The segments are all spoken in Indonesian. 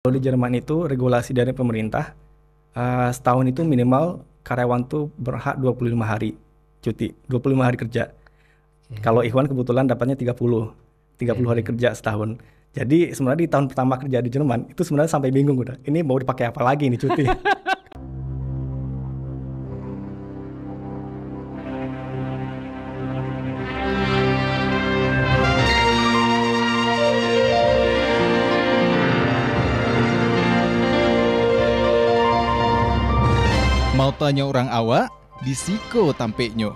Kalau di Jerman itu regulasi dari pemerintah, setahun itu minimal karyawan tuh berhak 25 hari cuti, 25 hari kerja. Kalau Oke, Ikhwan kebetulan dapatnya 30 hari oke. kerja setahun. Jadi sebenarnya di tahun pertama kerja di Jerman itu sebenarnya sampai bingung udah. Ini mau dipakai apa lagi nih cuti? Mau tanya orang awak, di siko tampeknya.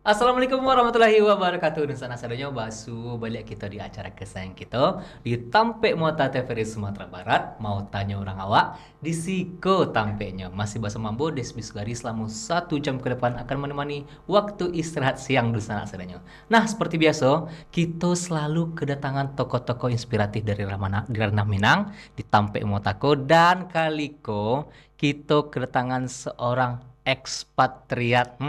Assalamualaikum warahmatullahi wabarakatuh. Dan sana sadanya basu balik kita di acara kesayangan kita di Tampek Muata TVRI Sumatera Barat. Mau tanya orang awak di siko tampeknya. Masih bahasa Mambo Desmi Sugari selama 1 jam ke depan akan menemani waktu istirahat siang di sana sadanya. Nah, seperti biasa, kita selalu kedatangan tokoh-tokoh inspiratif dari Ranah Minang di Tampek Muatako, dan kaliko kita kedatangan seorang ekspatriat.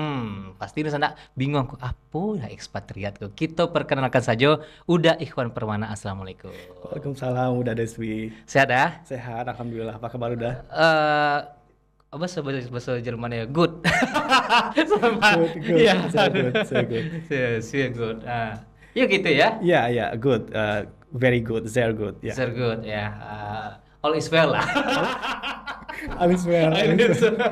Pasti di sana bingung kok apa ya ekspatriat kok. Kita perkenalkan saja Uda Ikhwan Permana. Assalamualaikum. Waalaikumsalam, udah Deswi. Sehat ya? Sehat, alhamdulillah. Apa kabar udah? Eh apa bahasa Jermannya good. Sama. Good, good, Iya. so good, so good. Sehr good. Ya gitu ya. Ya, ya, good, very good, very good, ya. Sehr good ya. All is well lah. Alis merah, alis merah.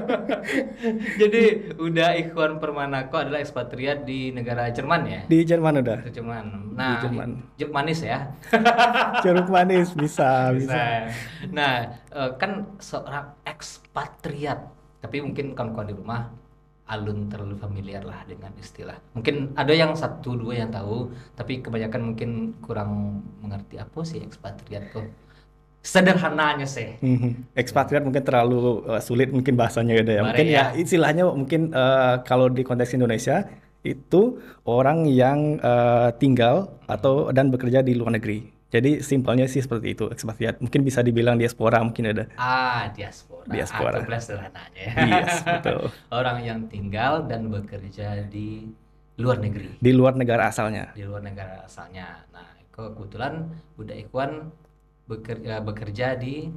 Jadi udah Ikhwan Permanako adalah ekspatriat di negara Jerman ya. Di Jerman udah, Ke Jerman. di Nah, Jerman. jeruk manis ya. Jeruk manis bisa, Bisa. bisa. Nah, kan seorang ekspatriat, tapi mungkin kawan-kawan di rumah alun terlalu familiar lah dengan istilah. Mungkin ada yang satu dua yang tahu, tapi kebanyakan mungkin kurang mengerti apa sih ekspatriat kok. Sederhananya sih. Ekspatriat mungkin terlalu sulit mungkin bahasanya gitu ya. Bare Mungkin ya ya. istilahnya mungkin kalau di konteks Indonesia itu orang yang tinggal atau dan bekerja di luar negeri. Jadi simpelnya sih seperti itu ekspatriat. Mungkin bisa dibilang diaspora mungkin ada. Diaspora. Diaspora. Itu sederhananya ya. Yes, betul. Orang yang tinggal dan bekerja di luar negeri. Di luar negara asalnya. Di luar negara asalnya. Nah, kebetulan Budak Ikhwan bekerja di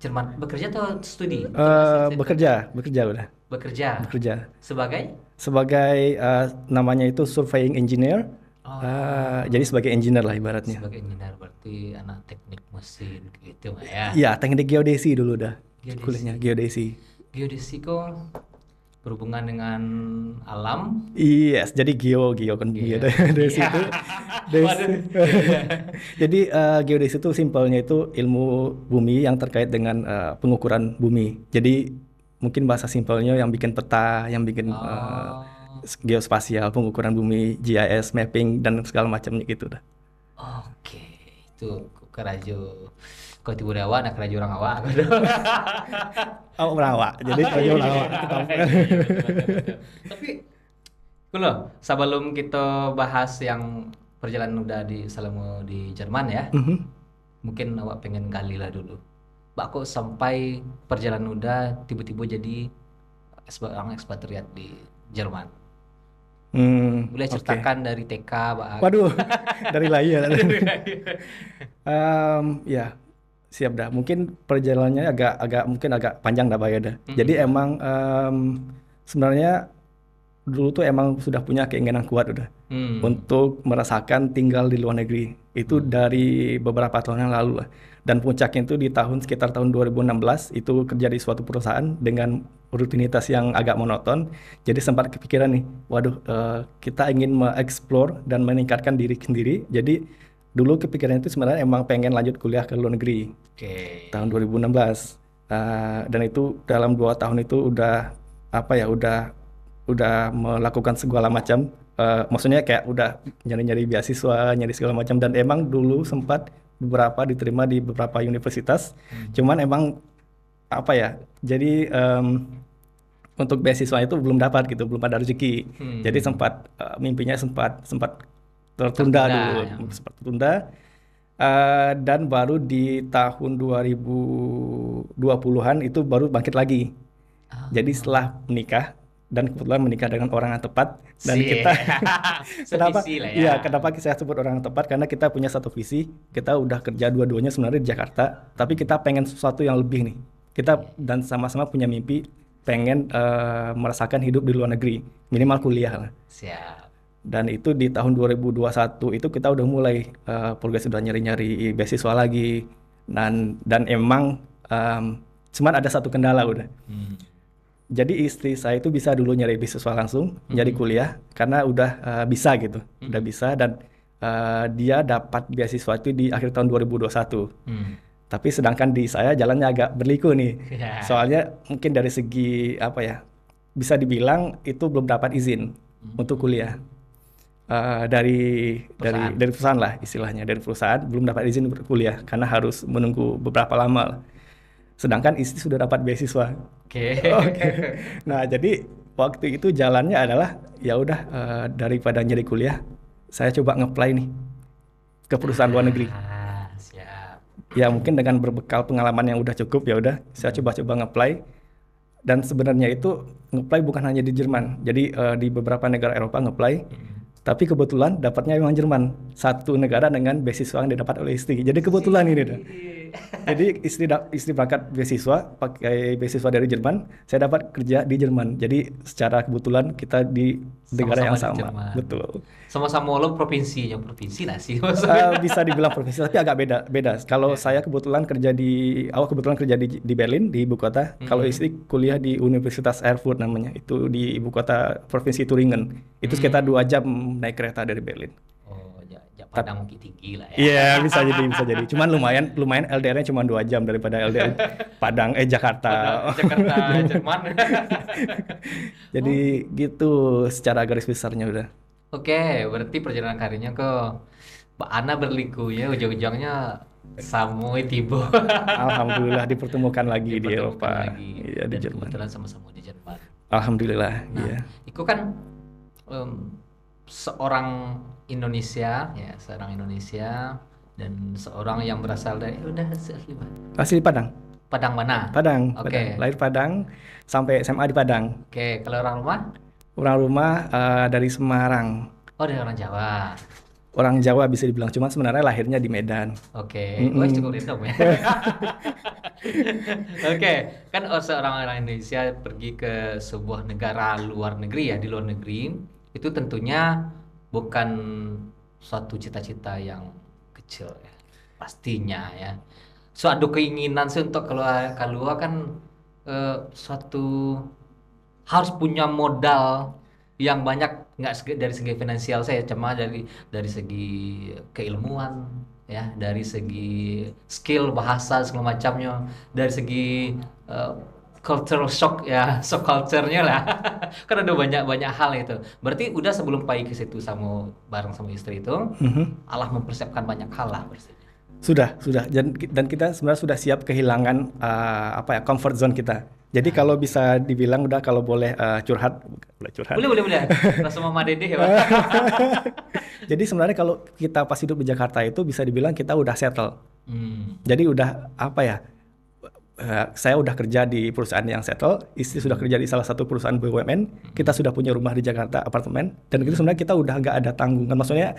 Jerman. Bekerja atau studi? Bekerja udah. Bekerja Bekerja sebagai sebagai namanya itu surveying engineer. oh, Jadi sebagai engineer lah ibaratnya. sebagai engineer, berarti anak teknik mesin gitu mah ya. Iya, teknik geodesi dulu dah. Geodesi. Kuliahnya geodesi. Geodesi kok berhubungan dengan alam. Yes, jadi geo kan Iya. geodesi Iya. itu des. Waduh. Jadi geodesi itu simpelnya itu ilmu bumi yang terkait dengan pengukuran bumi. Jadi mungkin bahasa simpelnya yang bikin peta, yang bikin Oh, geospasial, pengukuran bumi, GIS, mapping dan segala macamnya gitu dah. oke. Itu kerajo kau tibu dewa nak kerajo orang awak. Oh, Merawa. Jadi kerja Merawa. Iya, betul. Tapi loh, sebelum kita bahas yang perjalanan udah selama di Jerman ya, Mhm. mungkin awak pengen gali lah dulu. Mbak kok sampai perjalanan udah tiba-tiba jadi seorang ekspatriat di Jerman. Boleh Oke. ceritakan dari TK, Mbak. Waduh, dari lahir. Ya, siap dah. Mungkin perjalanannya agak mungkin agak panjang dah Pak ya dah. Jadi emang sebenarnya dulu tuh emang sudah punya keinginan kuat udah untuk merasakan tinggal di luar negeri. Itu dari beberapa tahun yang lalu lah. Dan puncaknya itu di sekitar tahun 2016 itu kerja di suatu perusahaan dengan rutinitas yang agak monoton. Jadi sempat kepikiran nih, waduh, kita ingin mengeksplor dan meningkatkan diri sendiri. Jadi dulu kepikiran itu sebenarnya emang pengen lanjut kuliah ke luar negeri Oke. tahun 2016. Dan itu dalam 2 tahun itu udah apa ya, udah melakukan segala macam. Maksudnya kayak udah nyari-nyari beasiswa, nyari segala macam, dan emang dulu sempat beberapa diterima di beberapa universitas. Cuman emang apa ya? Jadi untuk beasiswa itu belum dapat gitu, belum ada rezeki. Jadi sempat mimpinya sempat sempat tertunda Tertunda, dulu, ya. sempat tertunda. Dan baru di tahun 2020-an itu baru bangkit lagi. Jadi setelah menikah dan kebetulan menikah dengan orang yang tepat dan Sih. kita kenapa Sevisi lah ya. iya kenapa saya sebut orang yang tepat karena kita punya satu visi, kita udah kerja dua-duanya sebenarnya di Jakarta tapi kita pengen sesuatu yang lebih nih, kita dan sama-sama punya mimpi pengen merasakan hidup di luar negeri minimal kuliah lah. Siap. Dan itu di tahun 2021 itu kita udah mulai progres, udah nyari-nyari beasiswa lagi dan emang cuman ada satu kendala udah. Jadi istri saya itu bisa dulu nyari beasiswa langsung jadi kuliah karena udah bisa gitu, udah bisa dan dia dapat beasiswa itu di akhir tahun 2021. Tapi sedangkan di saya jalannya agak berliku nih. Ya. Soalnya mungkin dari segi apa ya, bisa dibilang itu belum dapat izin untuk kuliah. Dari perusahaan lah istilahnya, dari perusahaan belum dapat izin untuk kuliah karena harus menunggu beberapa lama lah. Sedangkan istri sudah dapat beasiswa. Oke. Nah, jadi waktu itu jalannya adalah ya udah daripada nyari kuliah, saya coba nge-apply nih ke perusahaan luar negeri. Siap. Ya mungkin dengan berbekal pengalaman yang udah cukup ya udah saya coba-coba nge-apply. Dan sebenarnya itu nge-apply bukan hanya di Jerman. Jadi di beberapa negara Eropa nge-apply. Tapi kebetulan dapatnya memang Jerman, satu negara dengan beasiswa yang didapat oleh istri. Jadi kebetulan ini dah. Jadi istri berangkat beasiswa, pakai beasiswa dari Jerman, saya dapat kerja di Jerman. Jadi secara kebetulan kita di negara yang Sama-sama di sama. Jerman. Betul. Sama-sama lo provinsi lah sih. Bisa dibilang provinsi, tapi agak beda. Kalau saya kebetulan kerja di Berlin, di ibu kota. Kalau istri kuliah di Universitas Erfurt namanya, itu di ibu kota provinsi Turingen. Itu sekitar 2 jam naik kereta dari Berlin. Oh, Padang mungkin tinggi lah ya. Iya, bisa jadi. Cuman lumayan LDR-nya cuma 2 jam daripada LDR Padang Jakarta. Jakarta, Jerman. Jadi gitu secara garis besarnya udah. Oke, berarti perjalanan karirnya ke Mbak Ana berliku ya, ujung-ujungnya Samui Tibo. Alhamdulillah dipertemukan lagi di Eropa. Lagi. Iya, di Dan Jerman. kebetulan sama-sama di Jerman. Alhamdulillah, Nah, iya. itu kan seorang Indonesia dan seorang yang berasal dari asli mana? Asli Padang. Padang mana? Padang. Oke. Lahir Padang sampai SMA di Padang. Oke, kalau orang rumah? Orang rumah dari Semarang. Oh, dari orang Jawa. Orang Jawa bisa dibilang, cuma sebenarnya lahirnya di Medan. Oke, wah cukup random ya. Oke, kan seorang orang Indonesia pergi ke sebuah negara luar negeri ya, di luar negeri itu tentunya bukan suatu cita-cita yang kecil ya, pastinya ya. Suatu keinginan sih untuk keluar kan suatu harus punya modal yang banyak, nggak dari segi finansial saya, cuma dari segi keilmuan ya, dari segi skill bahasa segala macamnya, dari segi cultural shock ya, shock culture-nya lah. Kan ada banyak hal itu. Berarti udah sebelum pergi ke situ bareng sama istri itu, Allah mempersiapkan banyak hal lah bersih. Sudah. Dan kita sebenarnya sudah siap kehilangan comfort zone kita. Jadi kalau bisa dibilang udah, kalau boleh curhat. Boleh. Rasa Mama Dede ya, Pak. Jadi sebenarnya kalau kita pas hidup di Jakarta itu bisa dibilang kita udah settle. Jadi udah saya udah kerja di perusahaan yang settle, istri sudah kerja di salah satu perusahaan BUMN, kita sudah punya rumah di Jakarta, apartemen, dan itu sebenarnya kita udah nggak ada tanggungan. Maksudnya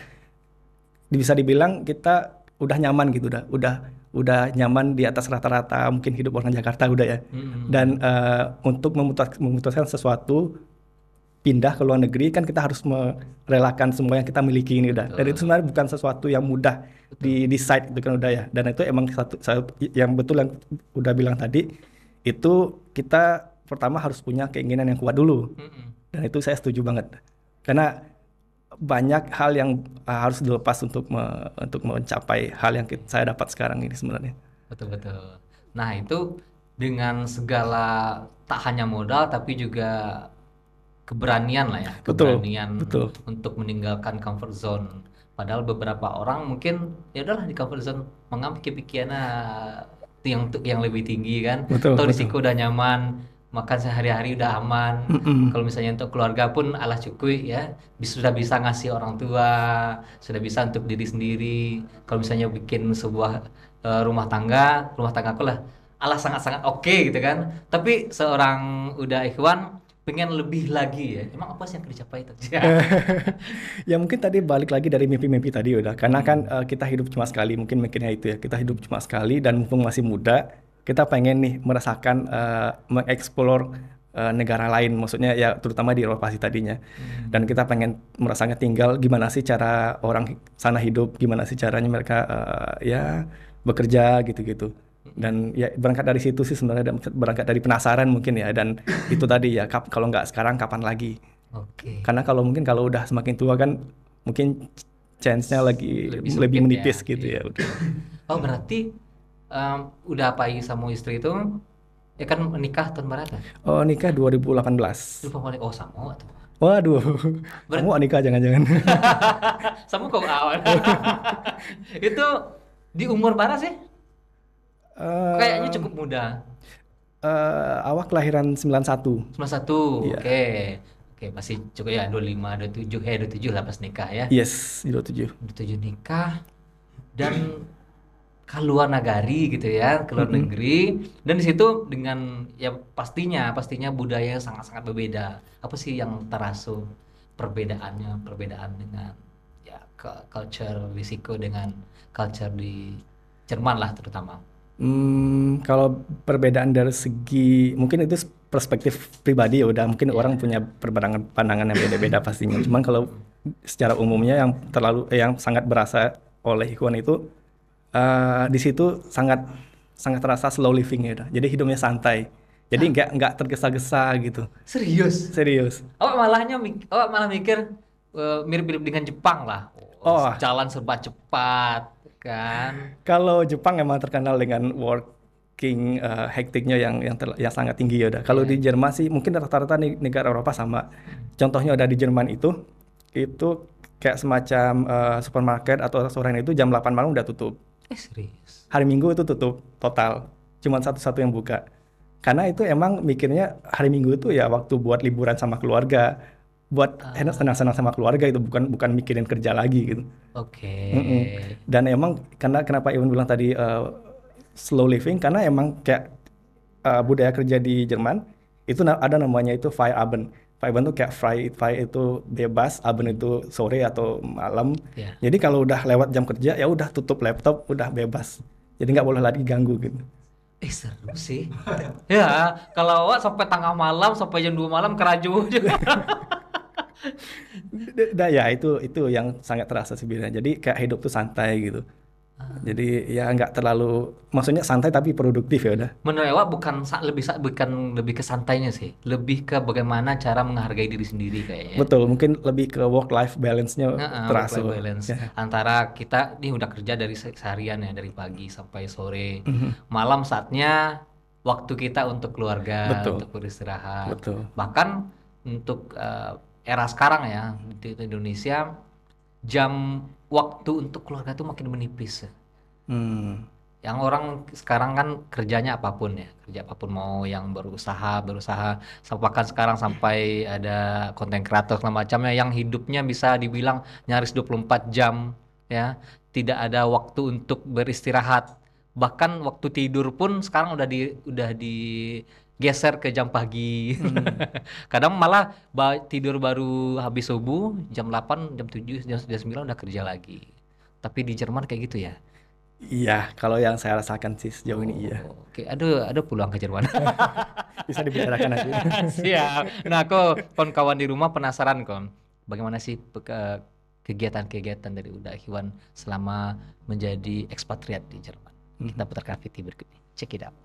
bisa dibilang kita udah nyaman gitu, udah nyaman di atas rata-rata mungkin hidup orang Jakarta udah ya. Dan untuk memutuskan sesuatu pindah ke luar negeri kan kita harus merelakan semua yang kita miliki ini udah. Dan itu sebenarnya bukan sesuatu yang mudah di decide itu kan udah ya. Dan itu emang satu yang betul yang udah bilang tadi, itu kita pertama harus punya keinginan yang kuat dulu. Dan itu saya setuju banget. Karena banyak hal yang harus dilepas untuk mencapai hal yang saya dapat sekarang ini sebenarnya. Betul. Nah, itu dengan segala tak hanya modal tapi juga keberanian lah ya, keberanian betul. Untuk meninggalkan comfort zone. Padahal beberapa orang mungkin ya udahlah di comfort zone, mengambil kepikiran yang lebih tinggi kan. Atau di situ udah nyaman, makan sehari-hari udah aman. Kalau misalnya untuk keluarga pun Allah cukup ya, sudah bisa ngasih orang tua, sudah bisa untuk diri sendiri. Kalau misalnya bikin sebuah rumah tangga aku lah Allah sangat-sangat oke gitu kan. Tapi seorang udah ikhwan pengen lebih lagi ya. Emang apa sih yang dicapai itu? Ya mungkin tadi balik lagi dari mimpi-mimpi tadi udah. Karena kan kita hidup cuma sekali, mungkin mikirnya itu ya. Kita hidup cuma sekali dan mumpung masih muda, kita pengen nih merasakan mengeksplor negara lain, maksudnya ya terutama di Eropa sih tadinya. Dan kita pengen merasakan tinggal gimana sih cara orang sana hidup, gimana sih caranya mereka ya bekerja gitu-gitu. Dan ya berangkat dari situ sih sebenarnya, dan berangkat dari penasaran mungkin ya. Dan itu tadi ya, kalau nggak sekarang kapan lagi? Oke. Karena mungkin kalau udah semakin tua kan mungkin chance-nya lagi Lebih lebih sempit menipis ya. gitu Iya. ya. Betul. Oh berarti udah Pak I sama istri itu ya kan menikah tahun berapa? Oh, nikah 2018. Lupa balik. Oh sama tuh. Waduh, kamu nikah jangan-jangan. Sama kok awal. Itu di umur berapa sih? Kayaknya cukup muda. Awak kelahiran 91. 91. Iya. Oke. Oke, masih cukup ya 25, 27, 27 lah pas nikah ya. Yes, 27. 27 nikah dan keluar negeri gitu ya, keluar negeri, dan di situ dengan ya pastinya budaya yang sangat-sangat berbeda. Apa sih yang terasa perbedaan dengan ya culture Meksiko dengan culture di Jerman lah terutama. Kalau perbedaan dari segi mungkin itu perspektif pribadi ya udah, mungkin orang punya pandangan yang beda-beda pastinya. Cuman kalau secara umumnya yang sangat berasa oleh Ikhwan itu di situ sangat terasa slow living ya udah. Jadi hidupnya santai. Jadi nggak tergesa-gesa gitu. Serius. Awak malah mikir mirip-mirip dengan Jepang lah. Oh. Jalan serba cepat kan. Kalau Jepang emang terkenal dengan working hektiknya yang sangat tinggi ya udah. Kalau di Jerman sih mungkin rata-rata negara Eropa sama. Contohnya udah di Jerman itu kayak semacam supermarket atau restoran itu jam 8 malam udah tutup. Serius. Hari Minggu itu tutup total. Cuman satu-satu yang buka. Karena itu emang mikirnya hari Minggu itu ya waktu buat liburan sama keluarga. Buat senang-senang sama keluarga itu, bukan mikirin kerja lagi gitu. Oke. Dan emang kenapa Iwan bilang tadi slow living, karena emang kayak budaya kerja di Jerman itu ada namanya itu Feierabend. Feierabend tuh kayak fire itu bebas, Abend itu sore atau malam. Yeah. Jadi kalau udah lewat jam kerja ya udah tutup laptop, udah bebas. Jadi nggak boleh lagi ganggu gitu. Seru sih. Ya, kalau awak sampai tengah malam, sampai jam 2 malam keraju juga. Ya itu yang sangat terasa sebenarnya. Jadi kayak hidup tuh santai gitu. Jadi ya nggak terlalu, maksudnya santai tapi produktif ya udah. Menurut awak bukan lebih ke santainya sih, lebih ke bagaimana cara menghargai diri sendiri kayaknya. Betul, mungkin lebih ke work life balance-nya terasa. Work life balance. Ya. Antara kita nih udah kerja dari seharian ya, dari pagi sampai sore. Malam saatnya waktu kita untuk keluarga, Betul. untuk beristirahat. Betul. Bahkan untuk era sekarang ya di Indonesia, jam waktu untuk keluarga itu makin menipis. Yang orang sekarang kan kerjanya apapun ya, kerja apapun, mau yang berusaha bahkan sekarang sampai ada konten kreator segala macamnya yang hidupnya bisa dibilang nyaris 24 jam ya, tidak ada waktu untuk beristirahat. Bahkan waktu tidur pun sekarang udah digeser ke jam pagi. Kadang malah tidur baru habis subuh jam 8, jam 7, jam 9 udah kerja lagi. Tapi di Jerman kayak gitu ya? Iya, kalau yang saya rasakan sih sejauh ini iya. Oke, ada peluang ke Jerman. Bisa dibicarakan nanti. Siap. Nah, kawan di rumah penasaran bagaimana sih kegiatan-kegiatan dari Uda Ikhwan selama menjadi ekspatriat di Jerman. Kita putarkan video berikut ini. Check it out.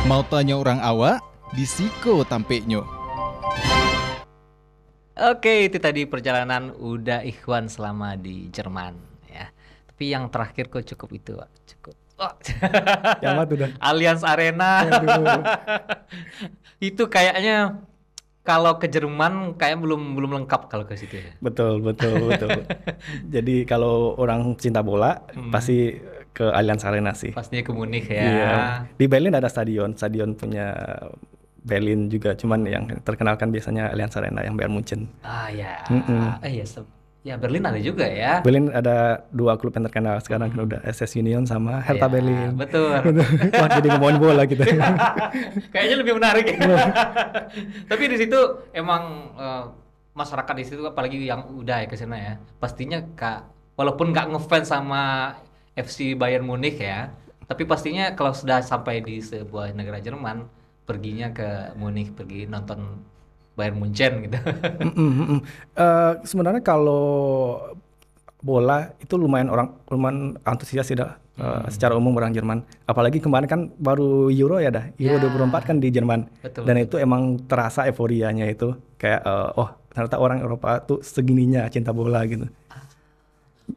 Mau tanya orang awak? Di Siko Tampeknyo. Oke, itu tadi perjalanan udah Ikhwan selama di Jerman ya. Tapi yang terakhir kok cukup itu, Pak. Cukup. Oh. Yang mana tuh dah? Allianz Arena. Aduh. Itu kayaknya kalau ke Jerman kayak belum lengkap kalau ke situ ya. Betul, betul, betul. Jadi kalau orang cinta bola pasti ke Allianz Arena sih. Pastinya ke Munich ya. Iya. Di Berlin ada stadion punya Berlin juga, cuman yang terkenal kan biasanya Allianz Arena yang Bayern Munchen. Ah ya. Mm-mm. Ya Berlin ada juga ya. Berlin ada 2 klub yang terkenal sekarang kan udah SS Union sama Hertha Ya, Berlin. betul. Wah, jadi ngomongin bola gitu. Kayaknya lebih menarik ya. Tapi di situ emang masyarakat di situ apalagi yang udah ya ke sana ya. Pastinya walaupun nggak ngefans sama FC Bayern Munich ya, tapi pastinya kalau sudah sampai di sebuah negara Jerman, perginya ke Munich, pergi nonton Bayern Munchen gitu. Sebenarnya kalau bola itu lumayan antusias sih dah, secara umum orang Jerman. Apalagi kemarin kan baru Euro ya dah. Euro Ya. 2024 kan di Jerman. Betul, Dan betul. itu emang terasa euforianya itu kayak oh ternyata orang Eropa tuh segininya cinta bola gitu.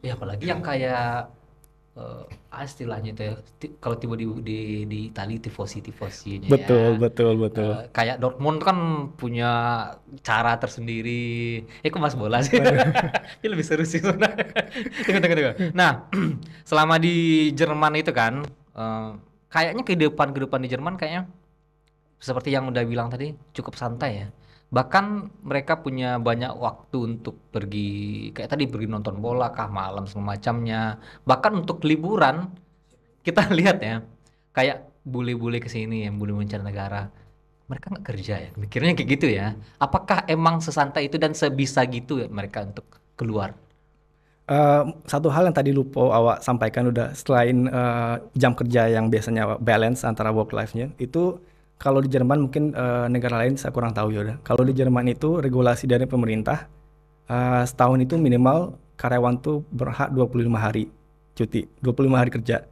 Ya apalagi yang kayak istilahnya itu ya, kalau tiba di Italia tifosi-tifosinya Betul, ya. betul. Kayak Dortmund kan punya cara tersendiri. Kok mas bola sih? Ini lebih seru sih sebenarnya. Tunggu. Nah, selama di Jerman itu kan, kayaknya kehidupan di Jerman kayaknya seperti yang udah bilang tadi cukup santai ya. Bahkan mereka punya banyak waktu untuk pergi nonton bola kah malam semacamnya. Bahkan untuk liburan kita lihat ya kayak bule-bule kesini ya, bule mancanegara. Mereka nggak kerja ya, mikirnya kayak gitu ya. Apakah emang sesantai itu dan sebisa gitu ya mereka untuk keluar? Satu hal yang tadi lupa awak sampaikan udah, selain jam kerja yang biasanya balance antara work life-nya, itu kalau di Jerman mungkin negara lain saya kurang tahu ya udah. Kalau di Jerman itu regulasi dari pemerintah, setahun itu minimal karyawan tuh berhak 25 hari cuti, 25 hari kerja.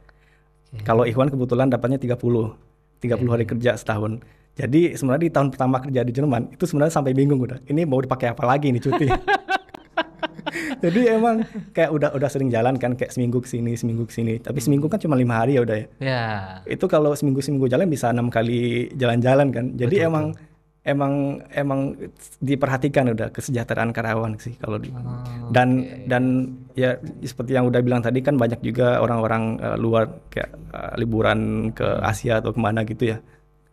Kalau Ikhwan kebetulan dapatnya 30 hari kerja setahun. Jadi sebenarnya di tahun pertama kerja di Jerman itu sebenarnya sampai bingung udah. Ini mau dipakai apa lagi nih cuti? Jadi emang kayak udah sering jalan kan, kayak seminggu ke sini. Tapi seminggu kan cuma 5 hari ya udah ya. Ya, Itu kalau seminggu jalan bisa 6 kali jalan-jalan kan. Jadi Betul, emang diperhatikan udah kesejahteraan karyawan sih kalau di. Oh, Dan ya seperti yang udah bilang tadi kan banyak juga orang-orang luar kayak liburan ke Asia atau kemana gitu ya.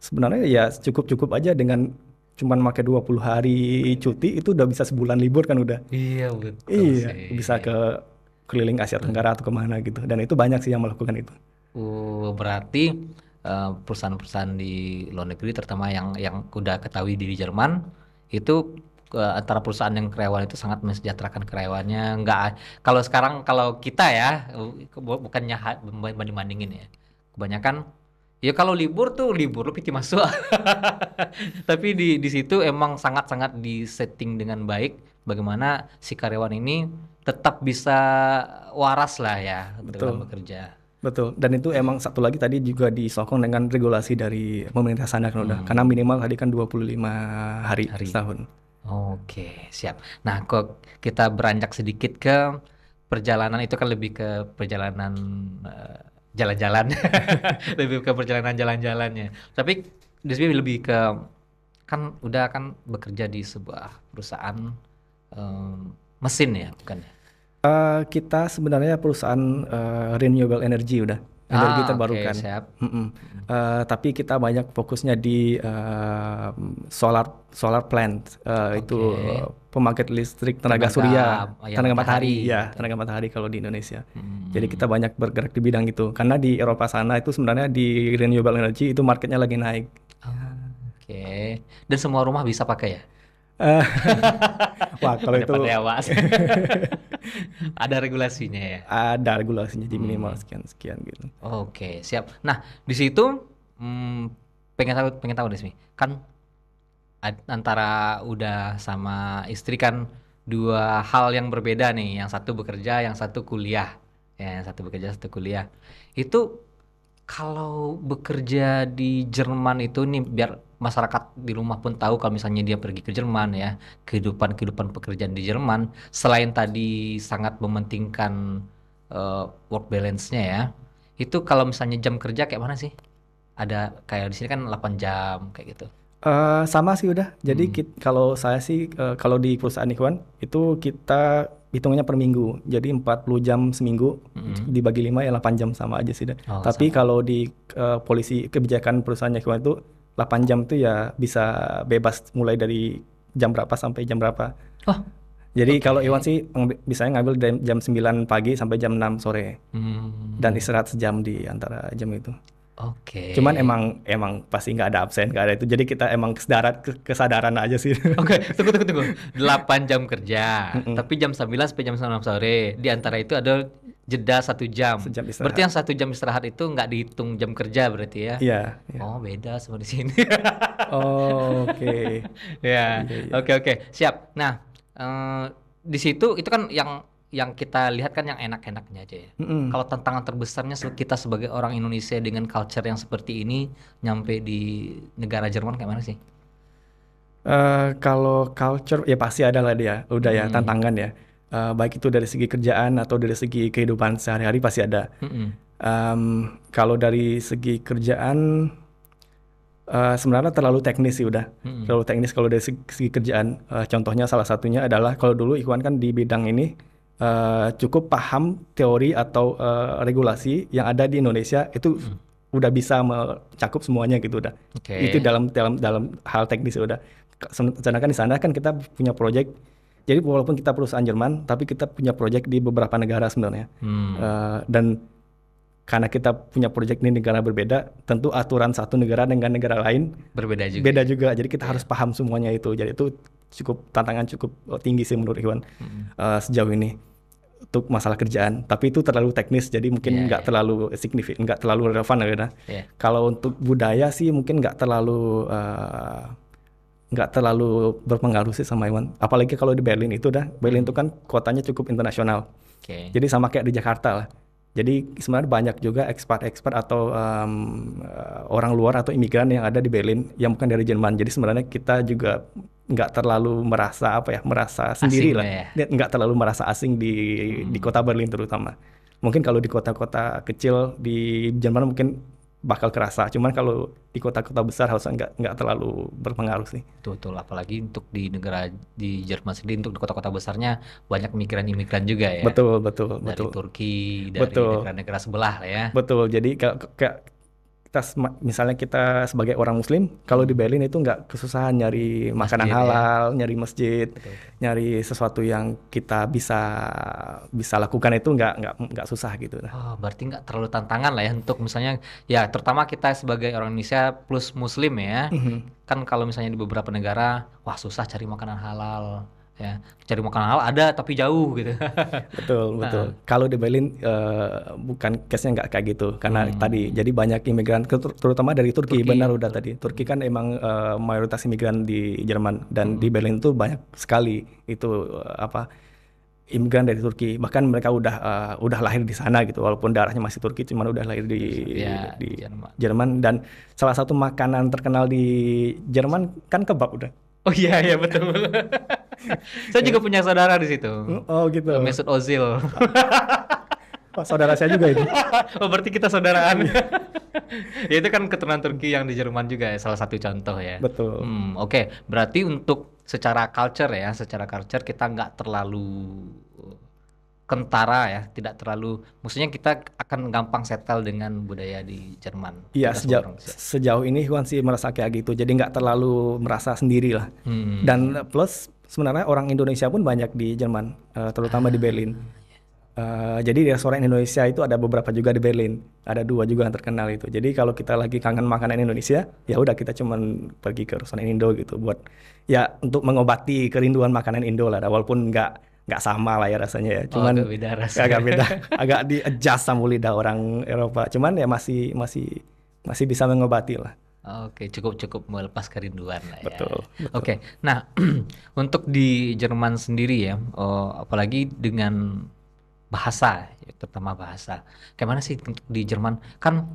Sebenarnya ya cukup aja dengan cuman pakai 20 hari cuti itu udah bisa sebulan libur kan udah. iya betul Iya, sih. bisa ke keliling Asia Tenggara atau kemana gitu. Dan itu banyak sih yang melakukan itu. Berarti perusahaan-perusahaan di luar negeri, terutama yang udah ketahui di Jerman, itu antara perusahaan yang karyawan itu sangat mensejahterakan karyawannya. Enggak, kalau kita ya, bukannya banding-bandingin ya. Kebanyakan, ya kalau libur lu piti masuk. Tapi di situ emang sangat-sangat disetting dengan baik, bagaimana si karyawan ini tetap bisa waras lah ya dalam Betul. bekerja. Betul. Dan itu emang satu lagi tadi juga disokong dengan regulasi dari pemerintah sana kan udah. Karena minimal tadi kan 25 hari setahun. Oke, siap. Nah, kok kita beranjak sedikit ke perjalanan itu kan lebih ke perjalanan jalan-jalan, lebih ke perjalanan jalan-jalannya. Tapi di sini lebih ke kan udah kan bekerja di sebuah perusahaan mesin ya, bukan ya? Kita sebenarnya perusahaan renewable energy udah. Energi terbarukan. Oke, siap. Tapi kita banyak fokusnya di solar plant, itu pembangkit listrik tenaga surya, tenaga matahari, ya tenaga matahari kalau di Indonesia. Jadi kita banyak bergerak di bidang itu. Karena di Eropa sana itu sebenarnya di renewable energy itu marketnya lagi naik. Oke. Dan semua rumah bisa pakai ya? Wah kalau itu ada regulasinya ya. ada regulasinya di minimal sekian gitu. Oke, siap. Nah, di situ pengen tahu Desmi. Kan antara udah sama istri kan dua hal yang berbeda nih. Yang satu bekerja, yang satu kuliah. Ya, yang satu bekerja, satu kuliah. Itu Kalau bekerja di Jerman itu nih biar masyarakat di rumah pun tahu kalau misalnya dia pergi ke Jerman ya, kehidupan pekerjaan di Jerman selain tadi sangat mementingkan work balance-nya ya. Itu kalau misalnya jam kerja kayak mana sih? Ada kayak di sini kan 8 jam kayak gitu. Sama sih udah. Jadi Hmm. kalau saya sih kalau di perusahaan Ikhwan itu kita hitungnya per minggu. Jadi 40 jam seminggu Mm-mm. dibagi 5 ya 8 jam sama aja sih dah. Oh, Tapi sama. kalau di polisi kebijakan perusahaan Ikhwan itu 8 jam itu ya bisa bebas mulai dari jam berapa sampai jam berapa. Oh, Jadi oke. kalau Iwan sih misalnya ngambil dari jam 9 pagi sampai jam 6 sore dan Hmm. istirahat sejam di antara jam itu. Oke. Cuman emang pasti nggak ada absen, nggak ada itu. Jadi kita emang kesadaran aja sih. Oke, tunggu. 8 jam kerja, Mm-mm. tapi jam 9 sampai jam 9 sore. Di antara itu ada jeda 1 jam. Sejam Berarti istirahat. yang 1 jam istirahat itu nggak dihitung jam kerja berarti ya? Iya, iya. Oh, beda sama di sini. Oh, oke. Ya, Iya, iya. oke. Siap. Nah, di situ itu kan yang kita lihat kan yang enak-enaknya aja ya. Mm-mm. Kalau tantangan terbesarnya kita sebagai orang Indonesia dengan culture yang seperti ini nyampe di negara Jerman kayak mana sih? Kalau culture ya pasti ada lah dia, udah ya Hmm. tantangan ya. Baik itu dari segi kerjaan atau dari segi kehidupan sehari-hari pasti ada. Mm-mm. Kalau dari segi kerjaan sebenarnya terlalu teknis sih udah. Mm-mm. Terlalu teknis kalau dari segi kerjaan. Contohnya salah satunya adalah kalau dulu Ikhwan kan di bidang ini cukup paham teori atau regulasi yang ada di Indonesia itu Mm. udah bisa mencakup semuanya gitu udah. Itu Oke. dalam hal teknis ya udah. Sedangkan di sana kan kita punya project. Jadi walaupun kita perusahaan Jerman, tapi kita punya project di beberapa negara sebenarnya. Hmm. Dan karena kita punya project di negara berbeda, tentu aturan satu negara dengan negara lain Berbeda juga. beda Ya? juga. Jadi kita Iya. harus paham semuanya itu. Jadi itu tantangan cukup tinggi sih menurut Iwan Mm-mm. sejauh ini untuk masalah kerjaan. Tapi itu terlalu teknis, jadi mungkin Iya, nggak iya. terlalu signifikan, nggak terlalu relevan ya. Iya. Kalau untuk budaya sih mungkin nggak terlalu berpengaruh sih sama Iwan. Apalagi kalau di Berlin itu Berlin itu kan kotanya cukup internasional. Oke. Jadi sama kayak di Jakarta lah. Jadi sebenarnya banyak juga ekspat-ekspat atau orang luar atau imigran yang ada di Berlin yang bukan dari Jerman. Jadi sebenarnya kita juga nggak terlalu merasa sendiri Asing lah. lah ya. Nggak terlalu merasa asing di kota Berlin terutama. Mungkin kalau di kota-kota kecil di Jerman mungkin bakal kerasa. Cuman kalau di kota-kota besar harusnya nggak terlalu berpengaruh sih. Betul, apalagi untuk di negara di Jerman sendiri untuk di kota-kota besarnya banyak imigran-imigran juga ya. Betul, betul, Dari betul. Turki, dari Betul. negara-negara sebelah lah ya. Betul, jadi kayak misalnya kita sebagai orang Muslim, kalau di Berlin itu nggak kesusahan nyari makanan Masjid ya. halal, nyari masjid, Betul. nyari sesuatu yang kita bisa lakukan itu nggak susah gitu. Oh, berarti nggak terlalu tantangan lah ya untuk misalnya ya terutama kita sebagai orang Indonesia plus Muslim ya. Kan kalau misalnya di beberapa negara, wah susah cari makanan halal ya. Cari makanan halal ada tapi jauh gitu. Betul, betul. Nah, Kalau di Berlin bukan case-nya nggak kayak gitu, karena tadi hmm, jadi banyak imigran, terutama dari Turki, Turki, benar udah betul. tadi. Turki kan emang mayoritas imigran di Jerman dan di Berlin itu banyak sekali itu imigran dari Turki. Bahkan mereka udah lahir di sana gitu, walaupun darahnya masih Turki, cuman udah lahir Ya, di di Jerman. Jerman. Dan salah satu makanan terkenal di Jerman kan kebab udah. Oh iya betul. Saya juga punya saudara di situ. Oh gitu. Mesut Ozil. Oh, saudara saya juga itu. Oh berarti kita saudaraan. Ya itu kan keturunan Turki yang di Jerman juga ya, salah satu contoh ya. Betul. Oke. Berarti untuk secara culture kita nggak terlalu kentara ya, tidak terlalu. Maksudnya kita akan gampang settle dengan budaya di Jerman. Iya, Kita sebagai orang Indonesia. sejauh ini Iwan sih merasa kayak gitu. Jadi nggak terlalu merasa sendiri lah. Hmm. Dan plus sebenarnya orang Indonesia pun banyak di Jerman, terutama di Berlin. Jadi di restoran Indonesia itu ada beberapa juga di Berlin. Ada 2 juga yang terkenal itu. Jadi kalau kita lagi kangen makanan Indonesia, ya udah kita cuman pergi ke restoran Indo gitu buat ya untuk mengobati kerinduan makanan Indo lah. Walaupun nggak sama lah ya rasanya ya. Cuman agak beda rasanya. agak beda, agak di-adjust sama lidah orang Eropa. Cuman ya masih bisa mengobati lah. Oke, cukup melepas kerinduan lah ya. Betul. Oke, nah untuk di Jerman sendiri ya, apalagi dengan bahasa, ya, terutama bahasa. Kayak mana sih untuk di Jerman? Kan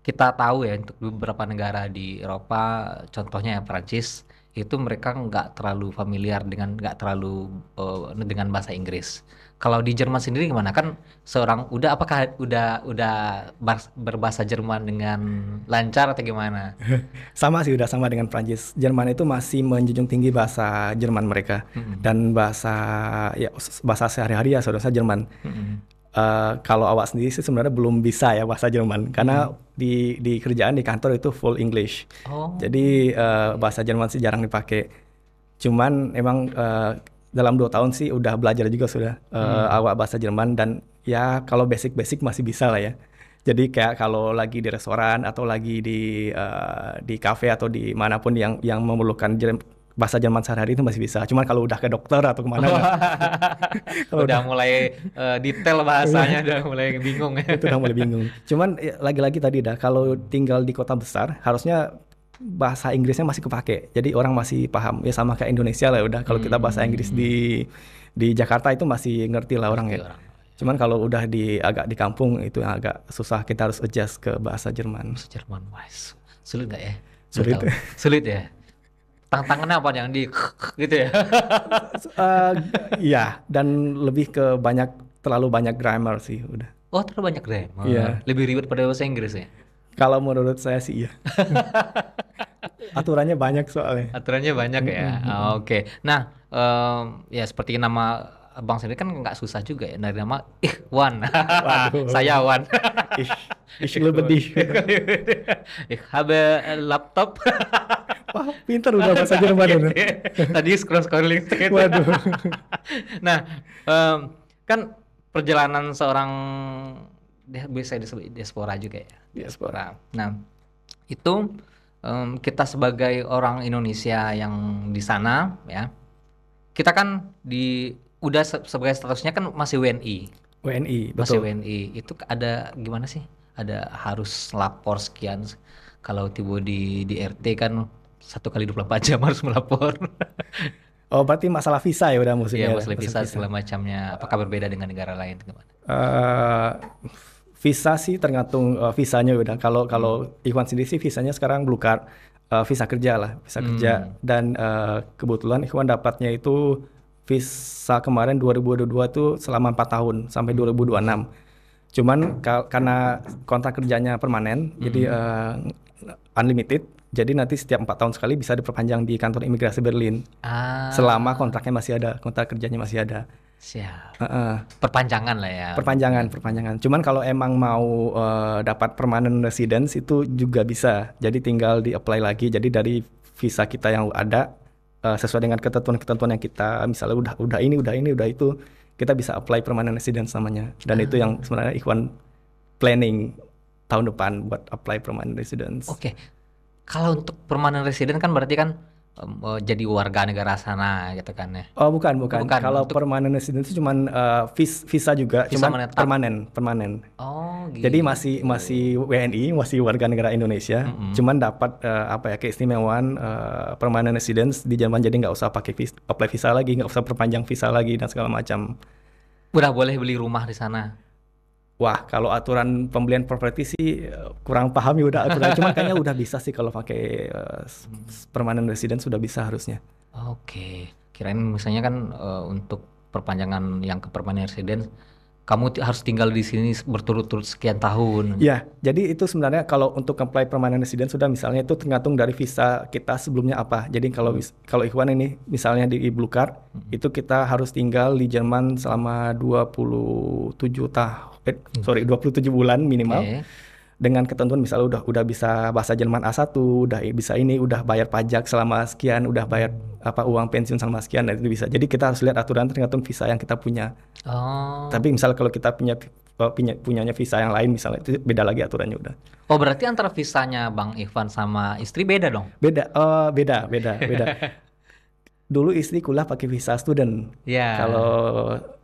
kita tahu ya untuk beberapa negara di Eropa, contohnya ya Prancis, itu mereka nggak terlalu familiar dengan nggak terlalu dengan bahasa Inggris. Kalau di Jerman sendiri gimana? Kan seorang apakah udah berbahasa Jerman dengan lancar atau gimana? Sama sih, udah sama dengan Prancis. Jerman itu masih menjunjung tinggi bahasa Jerman mereka, Mm-mm. dan bahasa sehari-hari ya saudara Jerman. Mm-mm. Kalau awak sendiri sih sebenarnya belum bisa ya bahasa Jerman, karena Mm-mm. di kerjaan di kantor itu full English. Oh. Jadi bahasa Jerman sih jarang dipakai. Cuman emang dalam 2 tahun sih udah belajar juga sudah awak bahasa Jerman, dan ya kalau basic-basic masih bisa lah ya. Jadi kayak kalau lagi di restoran atau lagi di kafe atau di manapun yang memerlukan bahasa Jerman sehari-hari itu masih bisa. Cuman kalau udah ke dokter atau kemana nggak. Kalau Udah mulai detail bahasanya, udah mulai bingung ya. itu udah mulai bingung. Cuman ya, lagi-lagi tadi dah, kalau tinggal di kota besar harusnya bahasa Inggrisnya masih kepake. Jadi orang masih paham. Ya sama kayak Indonesia lah udah. Kalau kita bahasa Inggris di Jakarta itu masih ngerti lah orang ya. Ngerti orang. Cuman kalau udah agak di kampung itu yang agak susah, kita harus adjust ke bahasa Jerman. Bahasa Jerman, wah, sulit nggak ya? Sulit. Nggak tahu. Sulit ya. Tantangannya apa yang di gitu ya? Eh, Iya, dan lebih ke terlalu banyak grammar sih udah. Oh, terlalu banyak grammar. Iya. Lebih ribet pada bahasa Inggris ya. Kalau menurut saya sih iya. Aturannya banyak soalnya. Aturannya banyak ya. Oke. Nah, ya seperti nama Abang sendiri kan nggak susah juga ya, dari nama Ikhwan. Waduh. Saya Wan. Ich liebe dich. Ich habe laptop. Wah, pintar udah bahasa Jerman udah. Tadi scroll LinkedIn. Waduh. Nah, kan perjalanan seorang bisa disebut diaspora juga ya. Diaspora. Nah, itu kita sebagai orang Indonesia yang di sana ya, kita kan udah sebagai statusnya kan masih WNI. WNI, Masih betul. WNI. Itu ada gimana sih? Ada harus lapor sekian. Kalau tiba di RT kan 1 kali 24 jam harus melapor. Oh, berarti masalah visa ya udah Iya, maksudnya. masalah visa segala macamnya. Apakah berbeda dengan negara lain? Gimana? Eh, Visa sih tergantung visanya udah. Kalau Ikhwan sendiri sih visanya sekarang blue card, visa kerja lah, visa kerja. Dan kebetulan Ikhwan dapatnya itu visa kemarin 2022 tuh selama 4 tahun sampai 2026. Cuman karena kontrak kerjanya permanen, jadi unlimited. Jadi nanti setiap 4 tahun sekali bisa diperpanjang di kantor imigrasi Berlin. Ah, Selama kontraknya masih ada, kontrak kerjanya masih ada. siap. Heeh. Perpanjangan lah ya. Perpanjangan. Cuman kalau emang mau dapat permanent residence itu juga bisa. Jadi tinggal di-apply lagi. Jadi dari visa kita yang ada sesuai dengan ketentuan-ketentuan yang kita misalnya udah ini, udah itu, kita bisa apply permanent residence namanya. Dan itu yang sebenarnya Ikhwan planning tahun depan buat apply permanent residence. Oke. Kalau untuk permanent resident kan berarti kan jadi warga negara sana gitu kan ya. Oh, bukan. Bukan. Kalau Untuk permanent residence itu cuman visa juga, Visa cuman menetap. permanen. Oh, gitu. Jadi masih WNI, masih warga negara Indonesia, cuman dapat keistimewaan permanent residence di Jerman, jadi nggak usah pakai apply visa lagi, nggak usah perpanjang visa lagi dan segala macam. Udah boleh beli rumah di sana. Wah, kalau aturan pembelian properti sih kurang paham ya udah aturan, cuman kayaknya udah bisa sih kalau pakai permanent residence sudah bisa harusnya. Oke. Kirain misalnya kan untuk perpanjangan yang ke permanent resident kamu harus tinggal di sini berturut-turut sekian tahun. Ya, jadi itu sebenarnya kalau untuk apply permanent resident sudah misalnya itu tergantung dari visa kita sebelumnya apa. Jadi kalau Ikhwan ini misalnya di Blue Card itu kita harus tinggal di Jerman selama 27 bulan minimal. Oke. Dengan ketentuan misalnya udah bisa bahasa Jerman A1, udah bisa ini, udah bayar pajak selama sekian, udah bayar uang pensiun selama sekian, dan itu bisa. Jadi kita harus lihat aturan tergantung visa yang kita punya. Oh. Tapi misalnya kalau kita punyanya visa yang lain misalnya itu beda lagi aturannya udah. Oh, berarti antara visanya Bang Ikhwan sama istri beda dong? Beda. Dulu istri kuliah pakai visa student. Ya. Kalau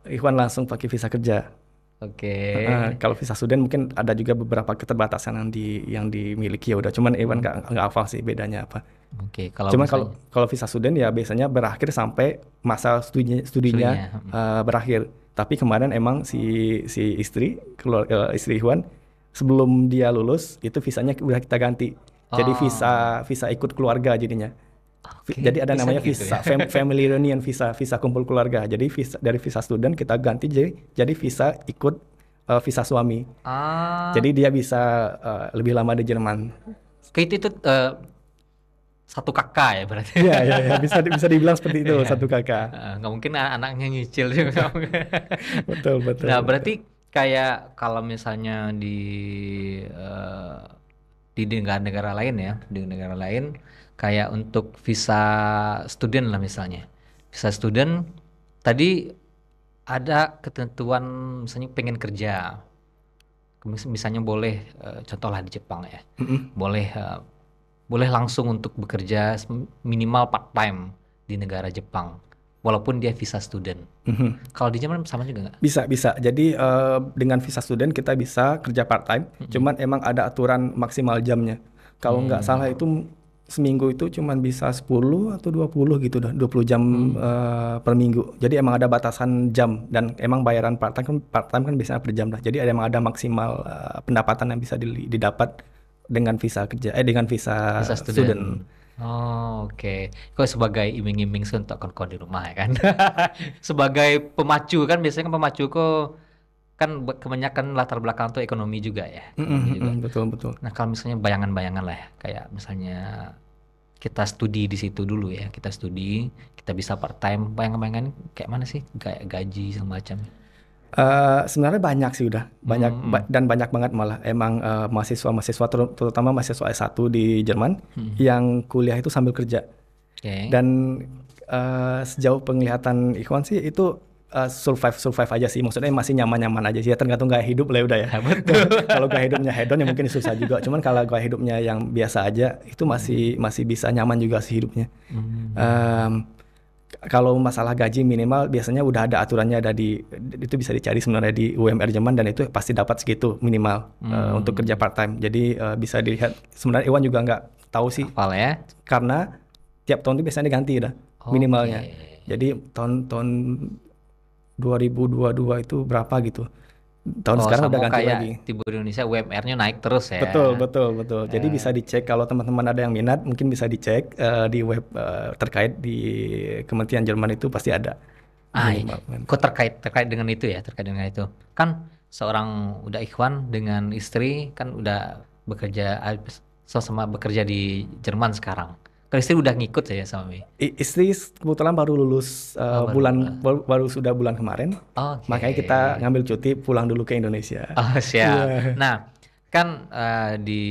Ikhwan langsung pakai visa kerja. Oke. Kalau visa student mungkin ada juga beberapa keterbatasan yang dimiliki ya udah. Cuman Ikhwan nggak hafal sih bedanya apa. Oke, kalau Cuman misalnya- kalau visa student ya biasanya berakhir sampai masa studinya berakhir. Tapi kemarin emang si istri istri Ikhwan sebelum dia lulus itu visanya udah kita ganti. Jadi visa Oh, visa ikut keluarga jadinya. oke, Jadi ada bisa namanya gitu ya. visa family reunion visa, visa kumpul keluarga. Jadi visa dari visa student kita ganti jadi visa ikut visa suami. Ah, Jadi dia bisa lebih lama di Jerman. kayak itu satu kakak ya berarti. Ya, ya, ya, bisa dibilang seperti itu Iya. satu kakak. Nggak mungkin anaknya nyicil juga. Betul, betul, Nah, betul. berarti kayak kalau misalnya eh, di negara-negara lain ya, di negara lain kayak untuk visa student lah misalnya. Visa student tadi ada ketentuan misalnya pengen kerja. Misalnya boleh contohlah di Jepang ya. Mm-mm. Boleh langsung untuk bekerja minimal part time di negara Jepang walaupun dia visa student. Mhm. Kalau di Jerman sama juga nggak? Bisa, bisa. Jadi dengan visa student kita bisa kerja part time. Mm-mm. Cuman emang ada aturan maksimal jamnya. Kalau nggak salah itu seminggu itu cuman bisa 10 atau 20 gitu dah, 20 jam per minggu. Jadi emang ada batasan jam dan emang bayaran part time kan biasanya per jam lah. Jadi emang ada maksimal pendapatan yang bisa didapat dengan visa kerja dengan visa Visa student. student. Oh, oke. Kok sebagai iming-iming sih untuk kon di rumah ya kan? Sebagai pemacu kan biasanya kan pemacu kok kan kebanyakan latar belakang tuh ekonomi juga ya, ekonomi juga. Betul, betul. Nah, kalau misalnya bayangan-bayangan lah ya, kayak misalnya kita studi di situ dulu ya, kita studi, kita bisa part time, bayangan-bayangan kayak mana sih? Kayak gaji segala macam. Sebenarnya banyak sih udah banyak Hmm, dan banyak banget malah emang mahasiswa-mahasiswa terutama mahasiswa S1 di Jerman hmm. yang kuliah itu sambil kerja Oke. dan sejauh penglihatan Ikhwan sih itu survive aja sih, maksudnya masih nyaman-nyaman aja sih ya, tergantung gaya hidup lah ya udah ya. Ya, betul. Kalau gaya hidupnya hedon ya mungkin susah juga, cuman kalau gaya hidupnya yang biasa aja itu masih masih bisa nyaman juga sih hidupnya. Hmm. Em, Kalau masalah gaji minimal biasanya udah ada aturannya, itu bisa dicari sebenarnya di UMR Jerman dan itu pasti dapat segitu minimal untuk kerja part time. Jadi bisa dilihat sebenarnya Iwan juga nggak tahu sih Hafal ya. karena tiap tahun itu biasanya diganti udah minimalnya. Oke. Jadi tahun 2022 itu berapa gitu. Tahun Oh, sekarang udah sama ganti kayak lagi. di Indonesia UMR-nya naik terus ya. Betul, betul, betul. Jadi bisa dicek kalau teman-teman ada yang minat, mungkin bisa dicek di web terkait di Kementerian Jerman itu pasti ada Iya. minimal. Kok terkait dengan itu ya, terkait dengan itu. Kan seorang udah ikhwan dengan istri kan udah bekerja sama bekerja di Jerman sekarang. Kalau istri udah ngikut ya sama Mi. Istri kebetulan baru lulus baru sudah bulan kemarin, Oke. makanya kita ngambil cuti pulang dulu ke Indonesia. Oh, siap. Iya. Nah, kan di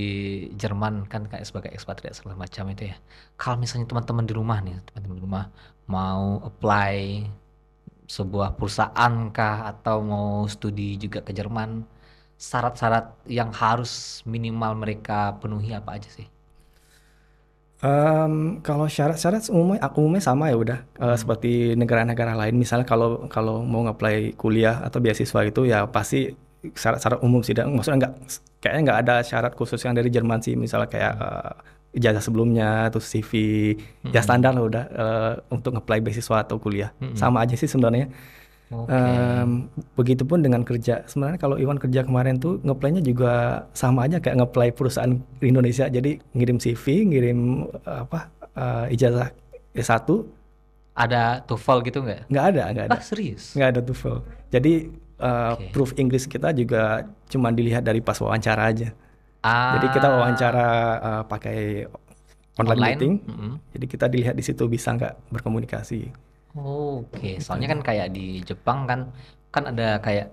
Jerman kan kayak sebagai ekspatriat segala macam itu ya. Kalau misalnya teman-teman di rumah nih, teman-teman di rumah mau apply sebuah perusahaan kah atau mau studi juga ke Jerman, syarat-syarat yang harus minimal mereka penuhi apa aja sih? Kalau syarat-syarat umumnya sama ya udah seperti negara-negara lain. Misalnya kalau kalau mau nge-apply kuliah atau beasiswa itu ya pasti syarat-syarat umum sih. Maksudnya kayaknya nggak ada syarat khusus yang dari Jerman sih. Misalnya kayak ijazah sebelumnya atau CV ya standar lah udah untuk nge-apply beasiswa atau kuliah. Sama aja sih sebenarnya. Oke. Begitupun dengan kerja. Sebenarnya kalau Iwan kerja kemarin tuh nge-apply-nya juga sama aja kayak nge-apply perusahaan di Indonesia. Jadi ngirim CV, ngirim ijazah S1, Ada TOEFL gitu nggak? nggak ada, Serius? nggak ada TOEFL. Jadi Oke. proof Inggris kita juga cuma dilihat dari pas wawancara aja. Jadi kita Ah, wawancara pakai online online? meeting. Mm-mm. Jadi kita dilihat di situ bisa nggak berkomunikasi. Oke, soalnya kan kayak di Jepang kan ada kayak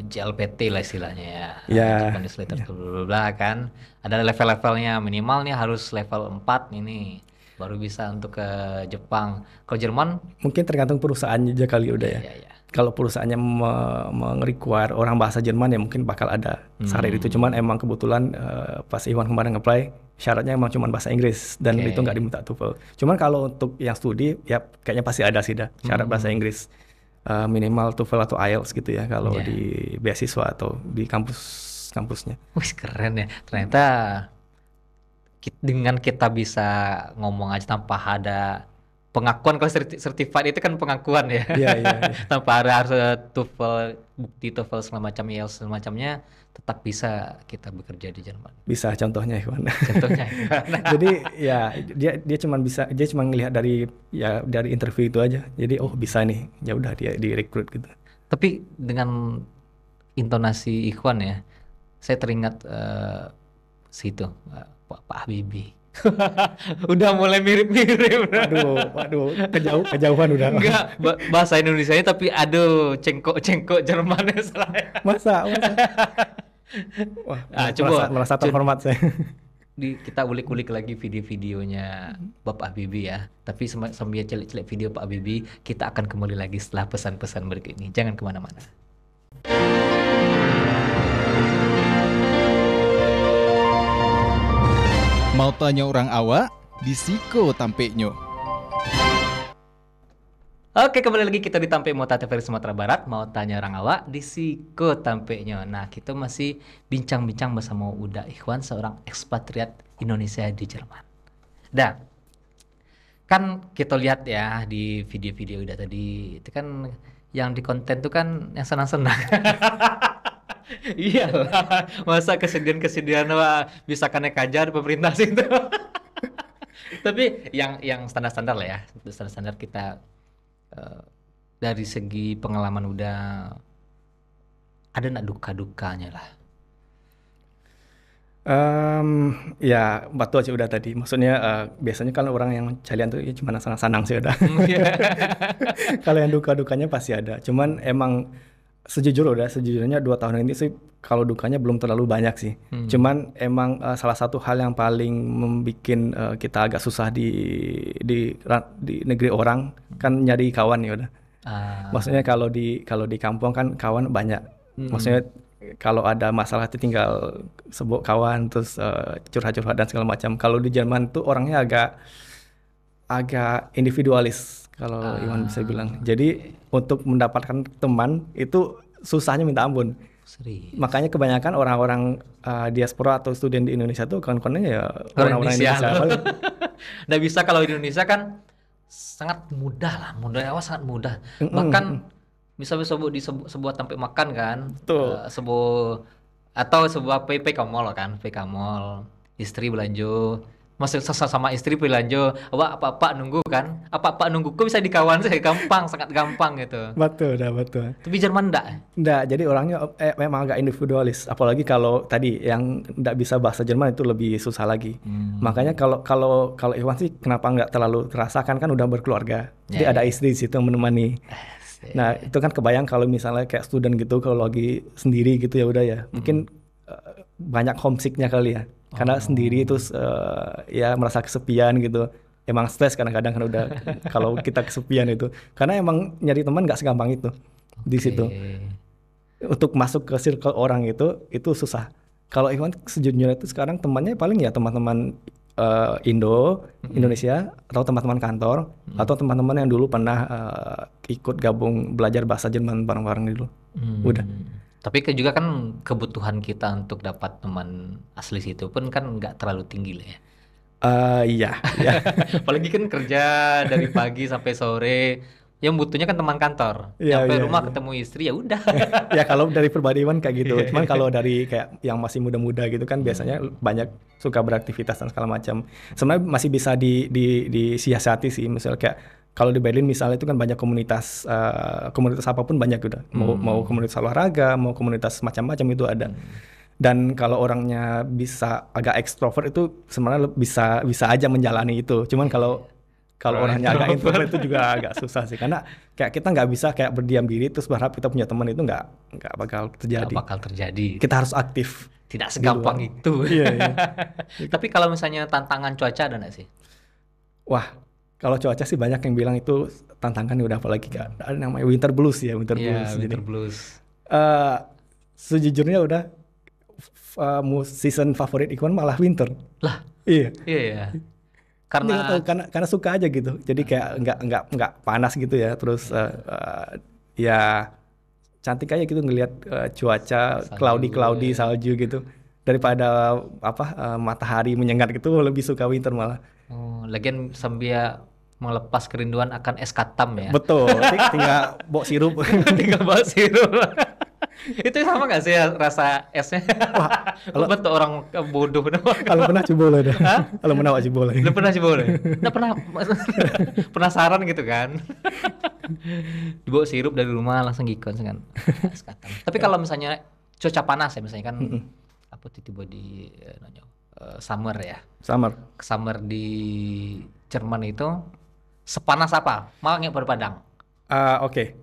JLPT lah istilahnya ya. Ya, Japanese Letter to bla bla bla kan. Ada level-levelnya, minimal nih harus level 4 ini baru bisa untuk ke Jepang. Kalau Jerman mungkin tergantung perusahaannya aja kali udah ya. ya. Kalau perusahaannya require orang bahasa Jerman ya mungkin bakal ada syarat itu. Cuman emang kebetulan pas Iwan kemarin nge-apply syaratnya emang cuma bahasa Inggris dan Oke. itu nggak diminta TOEFL. Cuman kalau untuk yang studi ya kayaknya pasti ada sih dah syarat bahasa Inggris. Minimal TOEFL atau IELTS gitu ya kalau Iya. di beasiswa atau di kampusnya. Wih, keren ya. Ternyata dengan kita bisa ngomong aja tanpa ada pengakuan kalau certified itu kan pengakuan ya. Iya, iya, iya. Tanpa harus TOEFL, bukti TOEFL segala macam, IELTS segala macamnya, tetap bisa kita bekerja di Jerman. Bisa contohnya Iwan. Contohnya. Jadi ya dia cuma ngelihat dari interview itu aja. Jadi oh bisa nih, ya udah dia direkrut gitu. Tapi dengan intonasi Ikhwan ya, saya teringat situ Pak Habibie. Udah mulai mirip-mirip. Waduh, kejauhan udah. Enggak, bahasa Indonesianya tapi aduh, cengkok-cengkok Jermannya salah. Masa. Wah, Coba merasa terhormat saya. kita ulik-ulik lagi video-videonya Bapak Habibie ya. Tapi sambil celik-celik video Pak Habibie, kita akan kembali lagi setelah pesan-pesan berikut ini. Jangan kemana-mana. Mau tanya orang awak, di Siko tampeknya. Oke, kembali lagi kita di Tampek Mota TVRI Sumatera Barat. Mau tanya orang awak, di Siko tampeknya. Nah, kita masih bincang-bincang bersama Uda Ikhwan, seorang ekspatriat Indonesia di Jerman. Dan kan kita lihat ya di video-video Uda tadi, itu kan yang di konten tuh kan yang senang-senang. Iyalah, masa kesedihan-kesedihan bisa kena kajar pemerintah situ. Tapi yang standar-standar lah ya, standar-standar kita dari segi pengalaman udah ada nak duka-dukanya lah. Ya betul sih udah tadi. Maksudnya biasanya kan orang yang calian tuh ya cuma senang-senang sih udah. Kalau yang duka-dukanya pasti ada. Cuman emang sejujurnya 2 tahun ini sih kalau dukanya belum terlalu banyak sih. Cuman emang salah satu hal yang paling membuat kita agak susah di negeri orang kan nyari kawan ya udah. Maksudnya kalau di kampung kan kawan banyak. Maksudnya kalau ada masalah itu tinggal sebut kawan terus curhat-curhat dan segala macam. Kalau di Jerman tuh orangnya agak individualis kalau Iwan bisa bilang. Jadi untuk mendapatkan teman itu susahnya minta ampun. Serius. Makanya kebanyakan orang-orang diaspora atau student di Indonesia tuh kawan-kawannya ya orang-orang Indonesia. Nggak bisa kalau di Indonesia kan sangat mudah lah, awal sangat mudah. Bahkan bisa disebut di sebuah tempat makan kan, sebuah PK Mall kan, PK Mall, istri belanja. Masih sama istri belanja, apa nunggu kan? Apa nunggu kok bisa dikawan saya gampang, sangat gampang gitu. Betul. Tapi Jerman enggak, jadi orangnya memang agak individualis. Apalagi kalau tadi yang enggak bisa bahasa Jerman itu lebih susah lagi. Makanya kalau Iwan sih kenapa enggak terlalu terasakan kan udah berkeluarga. Jadi ada istri di situ yang menemani. Nah, itu kan kebayang kalau misalnya kayak student gitu kalau lagi sendiri gitu ya udah ya. Mungkin banyak homesicknya kali ya. Karena sendiri terus ya merasa kesepian gitu. Emang stres kadang-kadang kan udah kalau kita kesepian itu. Karena emang nyari teman nggak segampang itu di situ. Untuk masuk ke circle orang itu susah. Kalau Iwan sejujurnya itu sekarang temannya paling ya teman-teman Indonesia atau teman-teman kantor atau teman-teman yang dulu pernah ikut gabung belajar bahasa Jerman bareng-bareng dulu. Udah. Tapi juga kan kebutuhan kita untuk dapat teman asli situ pun kan nggak terlalu tinggi lah ya. Iya. Apalagi kan kerja dari pagi sampai sore, yang butuhnya kan teman kantor. Sampai rumah ketemu istri ya udah. Ya kalau dari pribadi Iwan kayak gitu. Cuman kalau dari kayak yang masih muda-muda gitu kan biasanya banyak suka beraktivitas dan segala macam. Sebenarnya masih bisa disiasati sih. Misalnya kayak kalau di Berlin misalnya itu kan banyak komunitas apapun banyak udah. Mau komunitas olahraga, mau komunitas macam-macam itu ada. Dan kalau orangnya bisa agak ekstrovert itu sebenarnya bisa aja menjalani itu. Cuman kalau orangnya agak introvert itu juga agak susah sih. Karena kayak kita nggak bisa kayak berdiam diri terus berharap kita punya teman itu nggak bakal terjadi. Nggak bakal terjadi. Kita harus aktif. Tidak segampang itu. Iya. Tapi kalau misalnya tantangan cuaca ada nggak sih? Wah. Kalau cuaca sih banyak yang bilang itu tantangan udah apalagi ada namanya winter blues ya, winter blues. Sejujurnya udah season favorit Ikhwan malah winter. Lah. Iya. Karena suka aja gitu. Jadi kayak nggak panas gitu ya. Terus ya cantik aja gitu ngelihat cuaca cloudy salju gitu. Daripada matahari menyengat gitu lebih suka winter malah. Lagian sambil melepas kerinduan akan es katam ya. Betul, tinggal bawa sirup. Tinggal bawa sirup. Itu sama nggak sih rasa esnya? Wah, kalau Bentuk orang bodoh doang. kalau pernah coba boleh dah. Kalau pernah coba boleh. Lu pernah coba boleh? Nggak pernah penasaran gitu kan? Dibawa sirup dari rumah langsung gikon kan. Es katam. Tapi kalau misalnya cuaca panas ya misalnya kan apa tiba di summer ya. Summer. Di Jerman itu sepanas apa? Mau nggak berpadang? Oke.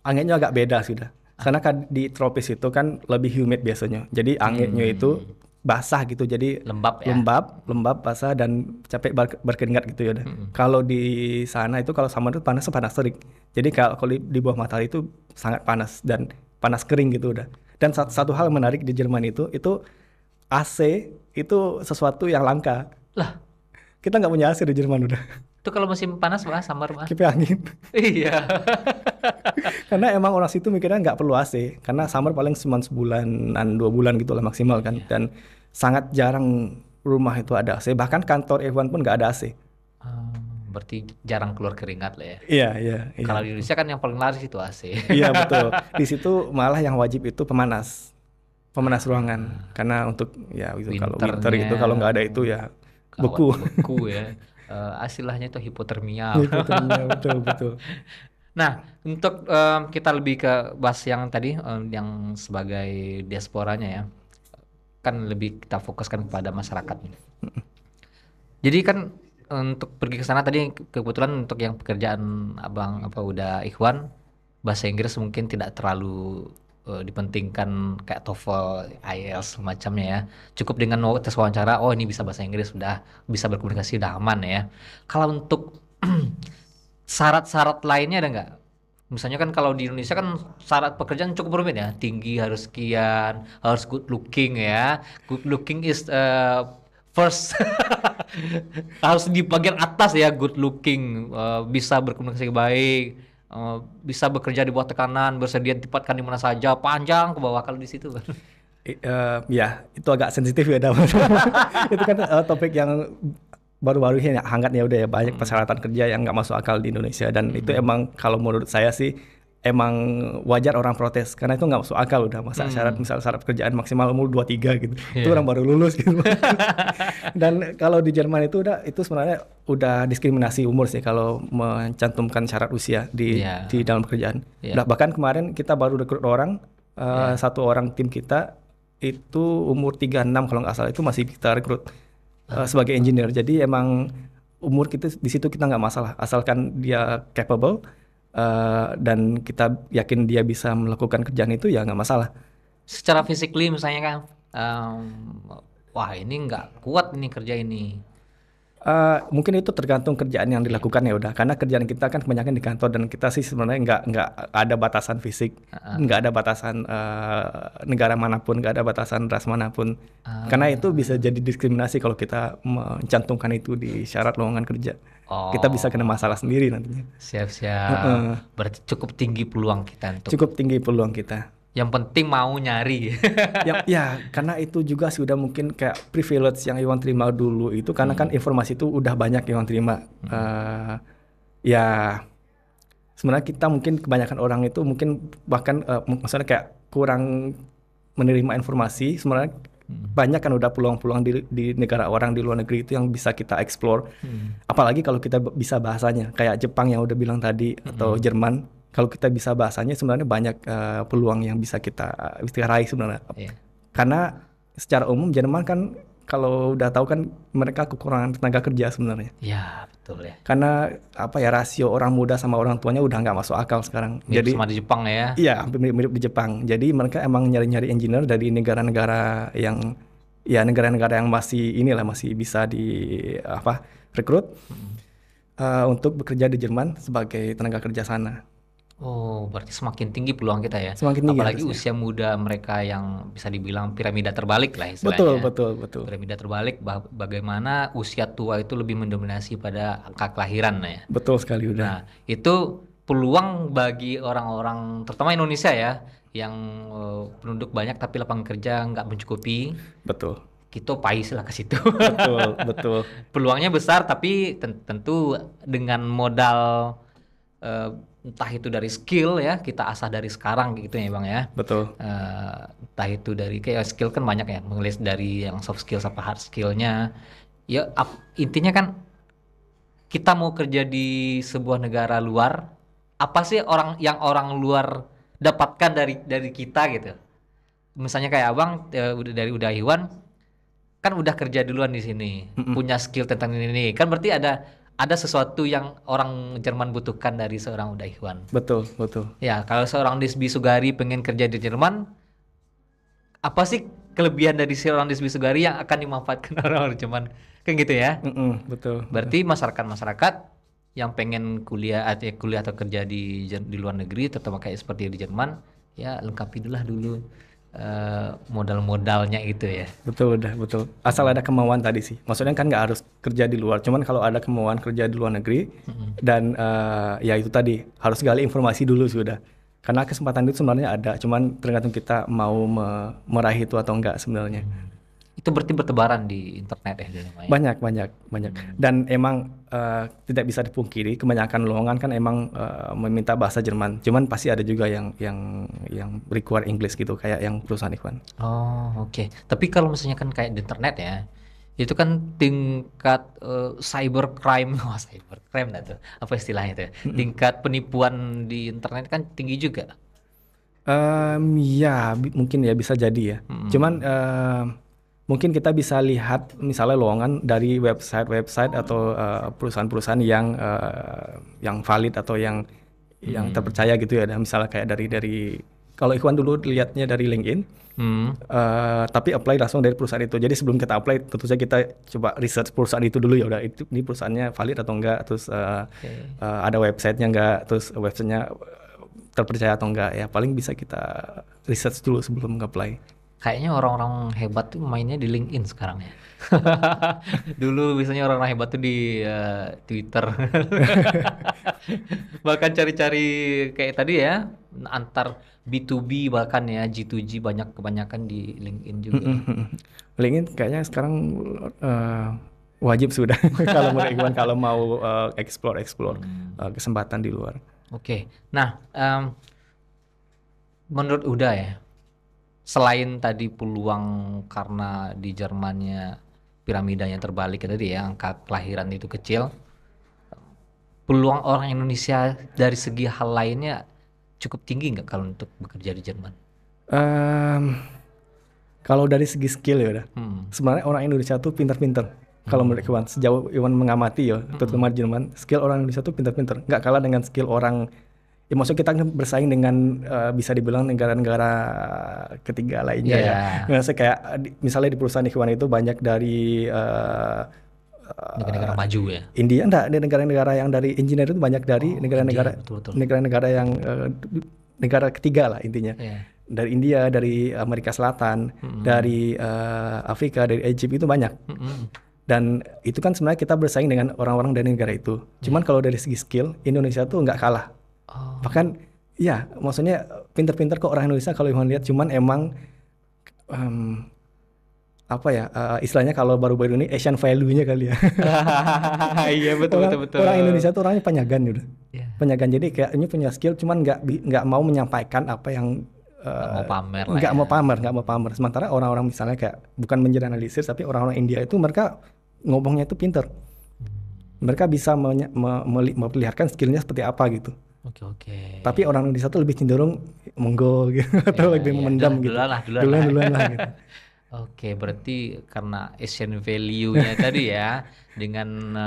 Anginnya agak beda sudah. Karena kan di tropis itu kan lebih humid biasanya. Jadi anginnya itu basah gitu. Jadi Lembab ya. lembab, basah dan capek berkeringat gitu ya udah. Kalau di sana itu kalau summer itu panas terik. Jadi kalau di bawah matahari itu sangat panas dan panas kering gitu udah. Dan satu hal menarik di Jerman itu AC itu sesuatu yang langka. Lah, Kita nggak punya AC di Jerman udah. itu kalau musim panas mah summer mah. Kipas angin. Iya. Karena emang orang situ mikirnya nggak perlu AC. Karena summer paling cuma sebulanan 2 bulan gitu lah maksimal kan. Dan sangat jarang rumah itu ada AC. Bahkan kantor F1 pun nggak ada AC. Berarti jarang keluar keringat lah ya. Iya. Kalau di Indonesia kan yang paling laris itu AC. Iya betul. Di situ malah yang wajib itu pemanas ruangan. Karena untuk ya gitu, kalau winter Winternya. itu kalau nggak ada itu ya Gawat, beku. beku ya. Istilahnya itu hipotermia. Iya, betul. Nah, untuk kita lebih ke bahas yang tadi yang sebagai diasporanya ya, kan lebih kita fokuskan kepada masyarakat. Jadi kan untuk pergi ke sana tadi kebetulan untuk yang pekerjaan abang udah Ikhwan, bahasa Inggris mungkin tidak terlalu dipentingkan kayak TOEFL, IELTS semacamnya ya. Cukup dengan tes wawancara, oh ini bisa bahasa Inggris, sudah bisa berkomunikasi, udah aman ya. Kalau untuk syarat-syarat lainnya ada nggak? Misalnya kan kalau di Indonesia kan syarat pekerjaan cukup rumit ya, tinggi harus sekian, harus good looking ya. Good looking is first, harus di bagian atas ya, good looking, bisa berkomunikasi baik. Bisa bekerja di bawah tekanan, bersedia ditempatkan di mana saja, panjang ke bawah kalau di situ kan. Ya itu agak sensitif ya itu kan topik yang baru-baru ini hangat ya udah ya, banyak persyaratan kerja yang nggak masuk akal di Indonesia dan itu emang kalau menurut saya sih emang wajar orang protes karena itu nggak masuk akal udah masa syarat pekerjaan maksimal umur 23 gitu. Itu orang baru lulus gitu. Dan kalau di Jerman itu sebenarnya udah diskriminasi umur sih kalau mencantumkan syarat usia di dalam pekerjaan. Bahkan kemarin kita baru rekrut orang satu orang tim kita itu umur 36 kalau nggak salah itu masih kita rekrut sebagai engineer. Jadi emang umur kita di situ kita nggak masalah asalkan dia capable. Dan kita yakin dia bisa melakukan kerjaan itu ya nggak masalah. Secara physically misalnya kan, wah ini nggak kuat ini kerja ini. Mungkin itu tergantung kerjaan yang dilakukan ya udah. Karena kerjaan kita kan kebanyakan di kantor dan kita sih sebenarnya nggak ada batasan fisik, nggak ada batasan negara manapun, nggak ada batasan ras manapun. Karena itu bisa jadi diskriminasi kalau kita mencantumkan itu di syarat lowongan kerja. Kita bisa kena masalah sendiri nantinya. Siap. Berarti cukup tinggi peluang kita untuk. Cukup tinggi peluang kita. Yang penting mau nyari. Ya, karena itu juga sudah mungkin kayak privilege yang Iwan terima dulu itu karena kan informasi itu udah banyak Iwan terima. Ya, sebenarnya kita mungkin kebanyakan orang itu mungkin bahkan maksudnya kayak kurang menerima informasi. Sebenarnya banyak kan udah peluang-peluang di negara orang di luar negeri itu yang bisa kita explore. Apalagi kalau kita bisa bahasanya, kayak Jepang yang udah bilang tadi atau Jerman. Kalau kita bisa bahasanya sebenarnya banyak peluang yang bisa kita raih sebenarnya. Karena secara umum Jerman kan kalau udah tahu kan mereka kekurangan tenaga kerja sebenarnya. Ya betul ya. Karena rasio orang muda sama orang tuanya udah nggak masuk akal sekarang. Mirip sama di Jepang ya. Iya, hampir mirip di Jepang. Jadi mereka emang nyari-nyari engineer dari negara-negara yang masih bisa rekrut untuk bekerja di Jerman sebagai tenaga kerja sana. Oh, berarti semakin tinggi peluang kita ya. Semakin tinggi apalagi harusnya. Usia muda mereka yang bisa dibilang piramida terbalik lah istilahnya. Betul. Piramida terbalik, bagaimana usia tua itu lebih mendominasi pada angka kelahiran ya. Betul sekali udah. Nah, itu peluang bagi orang-orang terutama Indonesia ya yang penduduk banyak tapi lapangan kerja nggak mencukupi. Betul. kita pais lah ke situ. Betul, betul, Peluangnya besar tapi tentu dengan modal eh, entah itu dari skill ya, kita asah dari sekarang gitu ya Bang ya. betul. Entah itu dari kayak skill kan banyak ya, mengelis dari yang soft skill sampai hard skillnya. Ya intinya kan kita mau kerja di sebuah negara luar, apa sih orang luar dapatkan dari kita gitu. Misalnya kayak Abang udah Iwan kan udah kerja duluan di sini, punya skill tentang ini. Kan berarti ada sesuatu yang orang Jerman butuhkan dari seorang Uda Ikhwan. Betul, betul. Ya, kalau seorang Disbi Sugari pengen kerja di Jerman, apa sih kelebihan dari seorang Disbi Sugari yang akan dimanfaatkan orang Jerman? Kan gitu ya. Betul. Berarti masyarakat yang pengen kuliah atau kerja di luar negeri, terutama kayak seperti di Jerman, ya lengkapi dulu modal-modalnya itu ya. Betul, udah betul. Asal ada kemauan tadi sih. Maksudnya kan nggak harus kerja di luar. Cuman kalau ada kemauan kerja di luar negeri dan ya itu tadi harus gali informasi dulu sudah. Karena kesempatan itu sebenarnya ada. Cuman tergantung kita mau meraih itu atau enggak sebenarnya. Itu berarti bertebaran di internet ya di namanya. Banyak. Dan emang tidak bisa dipungkiri kebanyakan lowongan kan emang meminta bahasa Jerman. Cuman pasti ada juga yang require English gitu kayak yang perusahaan Ikhwan. Oh, oke. Tapi kalau misalnya kan kayak di internet ya, itu kan tingkat cybercrime, cybercrime tuh, apa istilahnya itu? Tingkat penipuan di internet kan tinggi juga. Ya mungkin ya bisa jadi ya. Cuman mungkin kita bisa lihat misalnya lowongan dari website atau perusahaan-perusahaan yang valid atau yang terpercaya gitu ya. Dan misalnya kayak dari kalau Ikhwan dulu lihatnya dari LinkedIn, tapi apply langsung dari perusahaan itu. Jadi sebelum kita apply, tentu saja kita coba research perusahaan itu dulu ya. Udah ini perusahaannya valid atau enggak, terus ada websitenya enggak, terus websitenya terpercaya atau enggak ya. Paling bisa kita research dulu sebelum nge-apply. Kayaknya orang-orang hebat tuh mainnya di LinkedIn sekarang ya. Dulu biasanya orang-orang hebat tuh di Twitter. Bahkan cari-cari kayak tadi ya, antar B2B bahkan ya G2G kebanyakan di LinkedIn juga. LinkedIn kayaknya sekarang wajib sudah kalau menurut Ikhwan kalau mau explore kesempatan di luar. Oke. Nah, menurut Uda ya, selain tadi peluang karena di Jermannya piramidanya terbalik tadi ya, angka kelahiran itu kecil, peluang orang Indonesia dari segi hal lainnya cukup tinggi nggak kalau untuk bekerja di Jerman? Kalau dari segi skill ya udah, sebenarnya orang Indonesia tuh pintar-pintar. Kalau menurut Iwan, sejauh Iwan mengamati ya, terutama di Jerman, skill orang Indonesia tuh pintar-pintar. Nggak kalah dengan skill orang. Ya maksudnya kita bersaing dengan bisa dibilang negara-negara ketiga lainnya ya. Maksudnya kayak misalnya di perusahaan Ikhwan itu banyak dari negara-negara maju ya. India enggak, di negara-negara yang dari engineer itu banyak dari negara-negara yang negara ketiga lah intinya. Dari India, dari Amerika Selatan, dari Afrika, dari Egypt itu banyak. Dan itu kan sebenarnya kita bersaing dengan orang-orang dari negara itu. Cuman kalau dari segi skill, Indonesia tuh nggak kalah. Bahkan ya maksudnya pinter-pinter kok orang Indonesia kalau Iwan lihat, cuman emang apa ya istilahnya kalau baru-baru ini Asian value-nya kali ya. Iya betul. Orang Indonesia tuh orangnya penyagan gitu. Penyagan, jadi kayak ini punya skill cuman nggak mau menyampaikan apa yang nggak mau pamer. Sementara orang-orang misalnya kayak bukan mengeneralisir tapi orang-orang India itu mereka ngomongnya itu pinter. Mereka bisa memperlihatkan skillnya seperti apa gitu. Oke. Tapi orang Indonesia tuh lebih cenderung monggo gitu atau lebih memendam gitu. Duluan lah gitu. Oke, berarti karena Asian value-nya tadi ya, dengan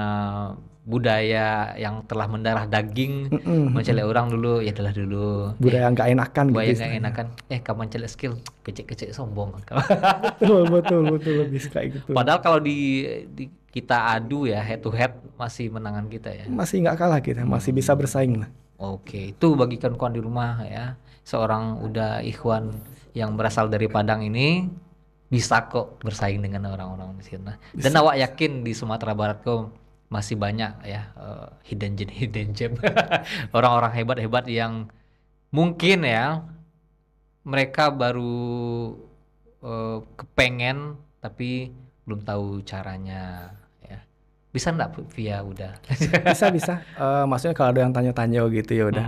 budaya yang telah mendarah daging, mencela orang dulu, ya telah dulu. Budaya nggak enakan gitu. Budaya nggak enakan. Kamu mencela skill, kecek-kecek sombong. betul lebih kayak gitu. Padahal kalau di kita adu ya head to head masih menangan kita ya. Masih nggak kalah kita, masih bisa bersaing lah. Oke, itu bagi kawan-kawan di rumah ya, seorang Uda Ikhwan yang berasal dari Padang ini bisa kok bersaing dengan orang-orang di sini. Dan awak yakin di Sumatera Barat kok masih banyak ya hidden gem orang-orang hebat-hebat yang mungkin ya mereka baru kepengen tapi belum tahu caranya ya. Bisa nggak via udah? Bisa. Maksudnya kalau ada yang tanya-tanya gitu ya udah.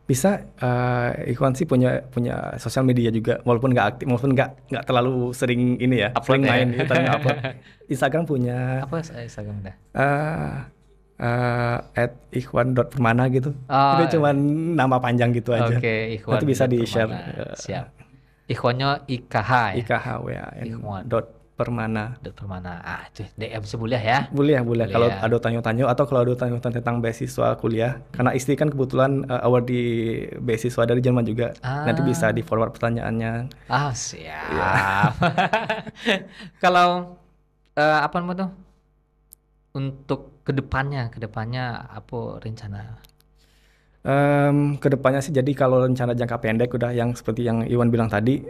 Bisa. Ikhwan sih punya sosial media juga, walaupun nggak aktif, walaupun nggak terlalu sering ini ya, Upload sering ya? main gitu, tapi nggak upload. Instagram punya Apa Instagram dah? @ikhwan.permana gitu. Oh, Itu cuman nama panjang gitu aja. Oke, Ikhwan. Nanti bisa di-share. Siap. Ikhwannya IKH ya. IKHWAN Ikhwan. .permana. Permana. Itu DM sebulah ya. Boleh. Kalau ya. ada tanya-tanya atau kalau ada tanya-tanya tentang beasiswa kuliah, karena istri kan kebetulan award di beasiswa dari Jerman juga. Nanti bisa di forward pertanyaannya. Siap. Kalau apa namanya tuh? Untuk kedepannya apa rencana? Kedepannya sih, jadi kalau rencana jangka pendek udah yang seperti yang Iwan bilang tadi,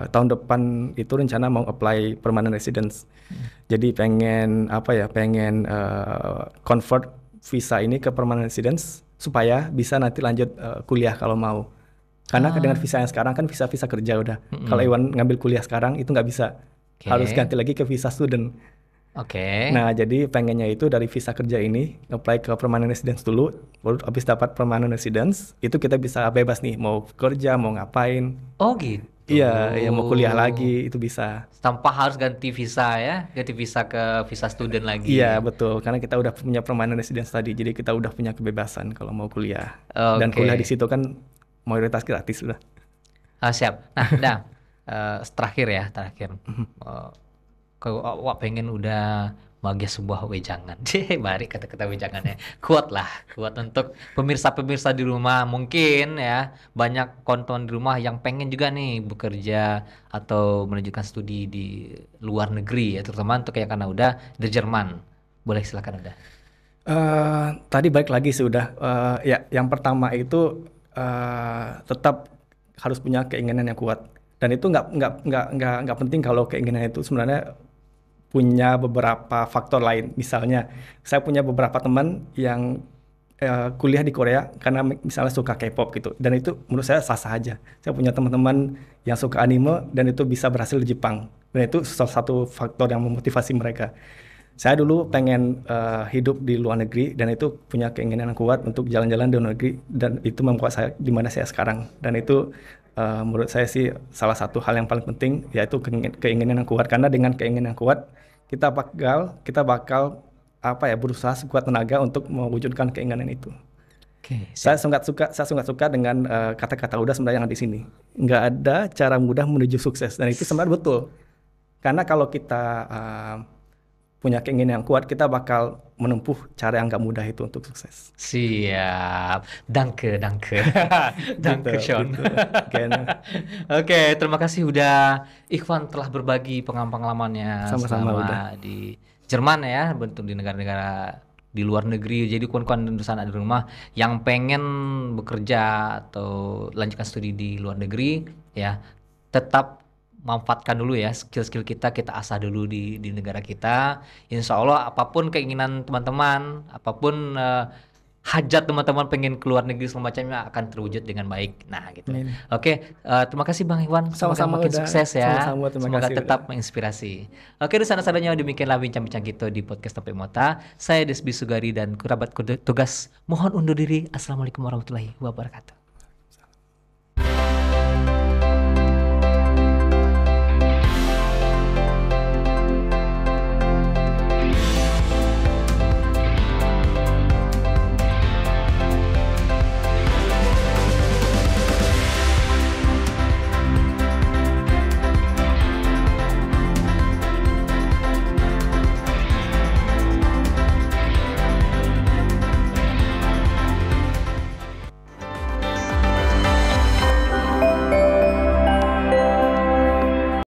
tahun depan itu rencana mau apply permanent residence. Jadi pengen convert visa ini ke permanent residence supaya bisa nanti lanjut kuliah kalau mau. Karena dengan visa yang sekarang kan visa kerja udah. Kalau Iwan ngambil kuliah sekarang itu nggak bisa. Harus ganti lagi ke visa student. Oke. Nah, jadi pengennya itu dari visa kerja ini apply ke permanent residence dulu, baru habis dapat permanent residence, itu kita bisa bebas nih, mau kerja, mau ngapain. Oh gitu. Iya, mau kuliah lagi, itu bisa. Tanpa harus ganti visa ya, ganti visa ke visa student lagi. Iya, betul. Karena kita udah punya permanent residence tadi, jadi kita udah punya kebebasan kalau mau kuliah. Dan kuliah di situ kan mayoritas gratis udah. Siap. Nah, terakhir. Kalau awak pengen udah bagi sebuah wejangan, balik kata-kata wejangannya, kuat untuk pemirsa di rumah, mungkin ya banyak konten di rumah yang pengen juga nih bekerja atau melanjutkan studi di luar negeri ya, terutama untuk kayak karena udah di Jerman. Boleh silakan udah. Tadi balik lagi sih udah, ya yang pertama itu tetap harus punya keinginan yang kuat, dan itu nggak penting kalau keinginan itu sebenarnya punya beberapa faktor lain. Misalnya saya punya beberapa teman yang kuliah di Korea karena misalnya suka K-pop gitu, dan itu menurut saya sah-sah aja. Saya punya teman-teman yang suka anime dan itu bisa berhasil di Jepang, dan itu salah satu faktor yang memotivasi mereka. Saya dulu pengen hidup di luar negeri, dan itu punya keinginan yang kuat untuk jalan-jalan di luar negeri, dan itu membuat saya di mana saya sekarang. Dan itu menurut saya sih salah satu hal yang paling penting, yaitu keinginan yang kuat. Karena dengan keinginan yang kuat, kita bakal berusaha sekuat tenaga untuk mewujudkan keinginan itu. Saya sangat suka dengan kata-kata udah sebenarnya yang di sini. Nggak ada cara mudah menuju sukses, dan itu sebenarnya betul. Karena kalau kita punya keinginan yang kuat, kita bakal menempuh cara yang nggak mudah itu untuk sukses. Siap. Danke. Danke Sean. Oke, terima kasih udah Ikhwan telah berbagi pengalamannya selama di Jerman ya, bentuk di negara-negara di luar negeri. Jadi kawan-kawan di sana di rumah yang pengen bekerja atau lanjutkan studi di luar negeri ya, tetap manfaatkan dulu ya skill-skill kita asah dulu di negara kita. Insya Allah apapun keinginan teman-teman, apapun hajat teman-teman pengen keluar negeri semacamnya akan terwujud dengan baik. Nah gitu. Oke, terima kasih Bang Iwan. Sama-sama makin sukses ya. Semoga tetap menginspirasi. Oke, di sana-sananya demikianlah bincang-bincang kita di podcast Tampe Mota. Saya Desbi Sugari dan kerabat tugas mohon undur diri. Assalamualaikum warahmatullahi wabarakatuh.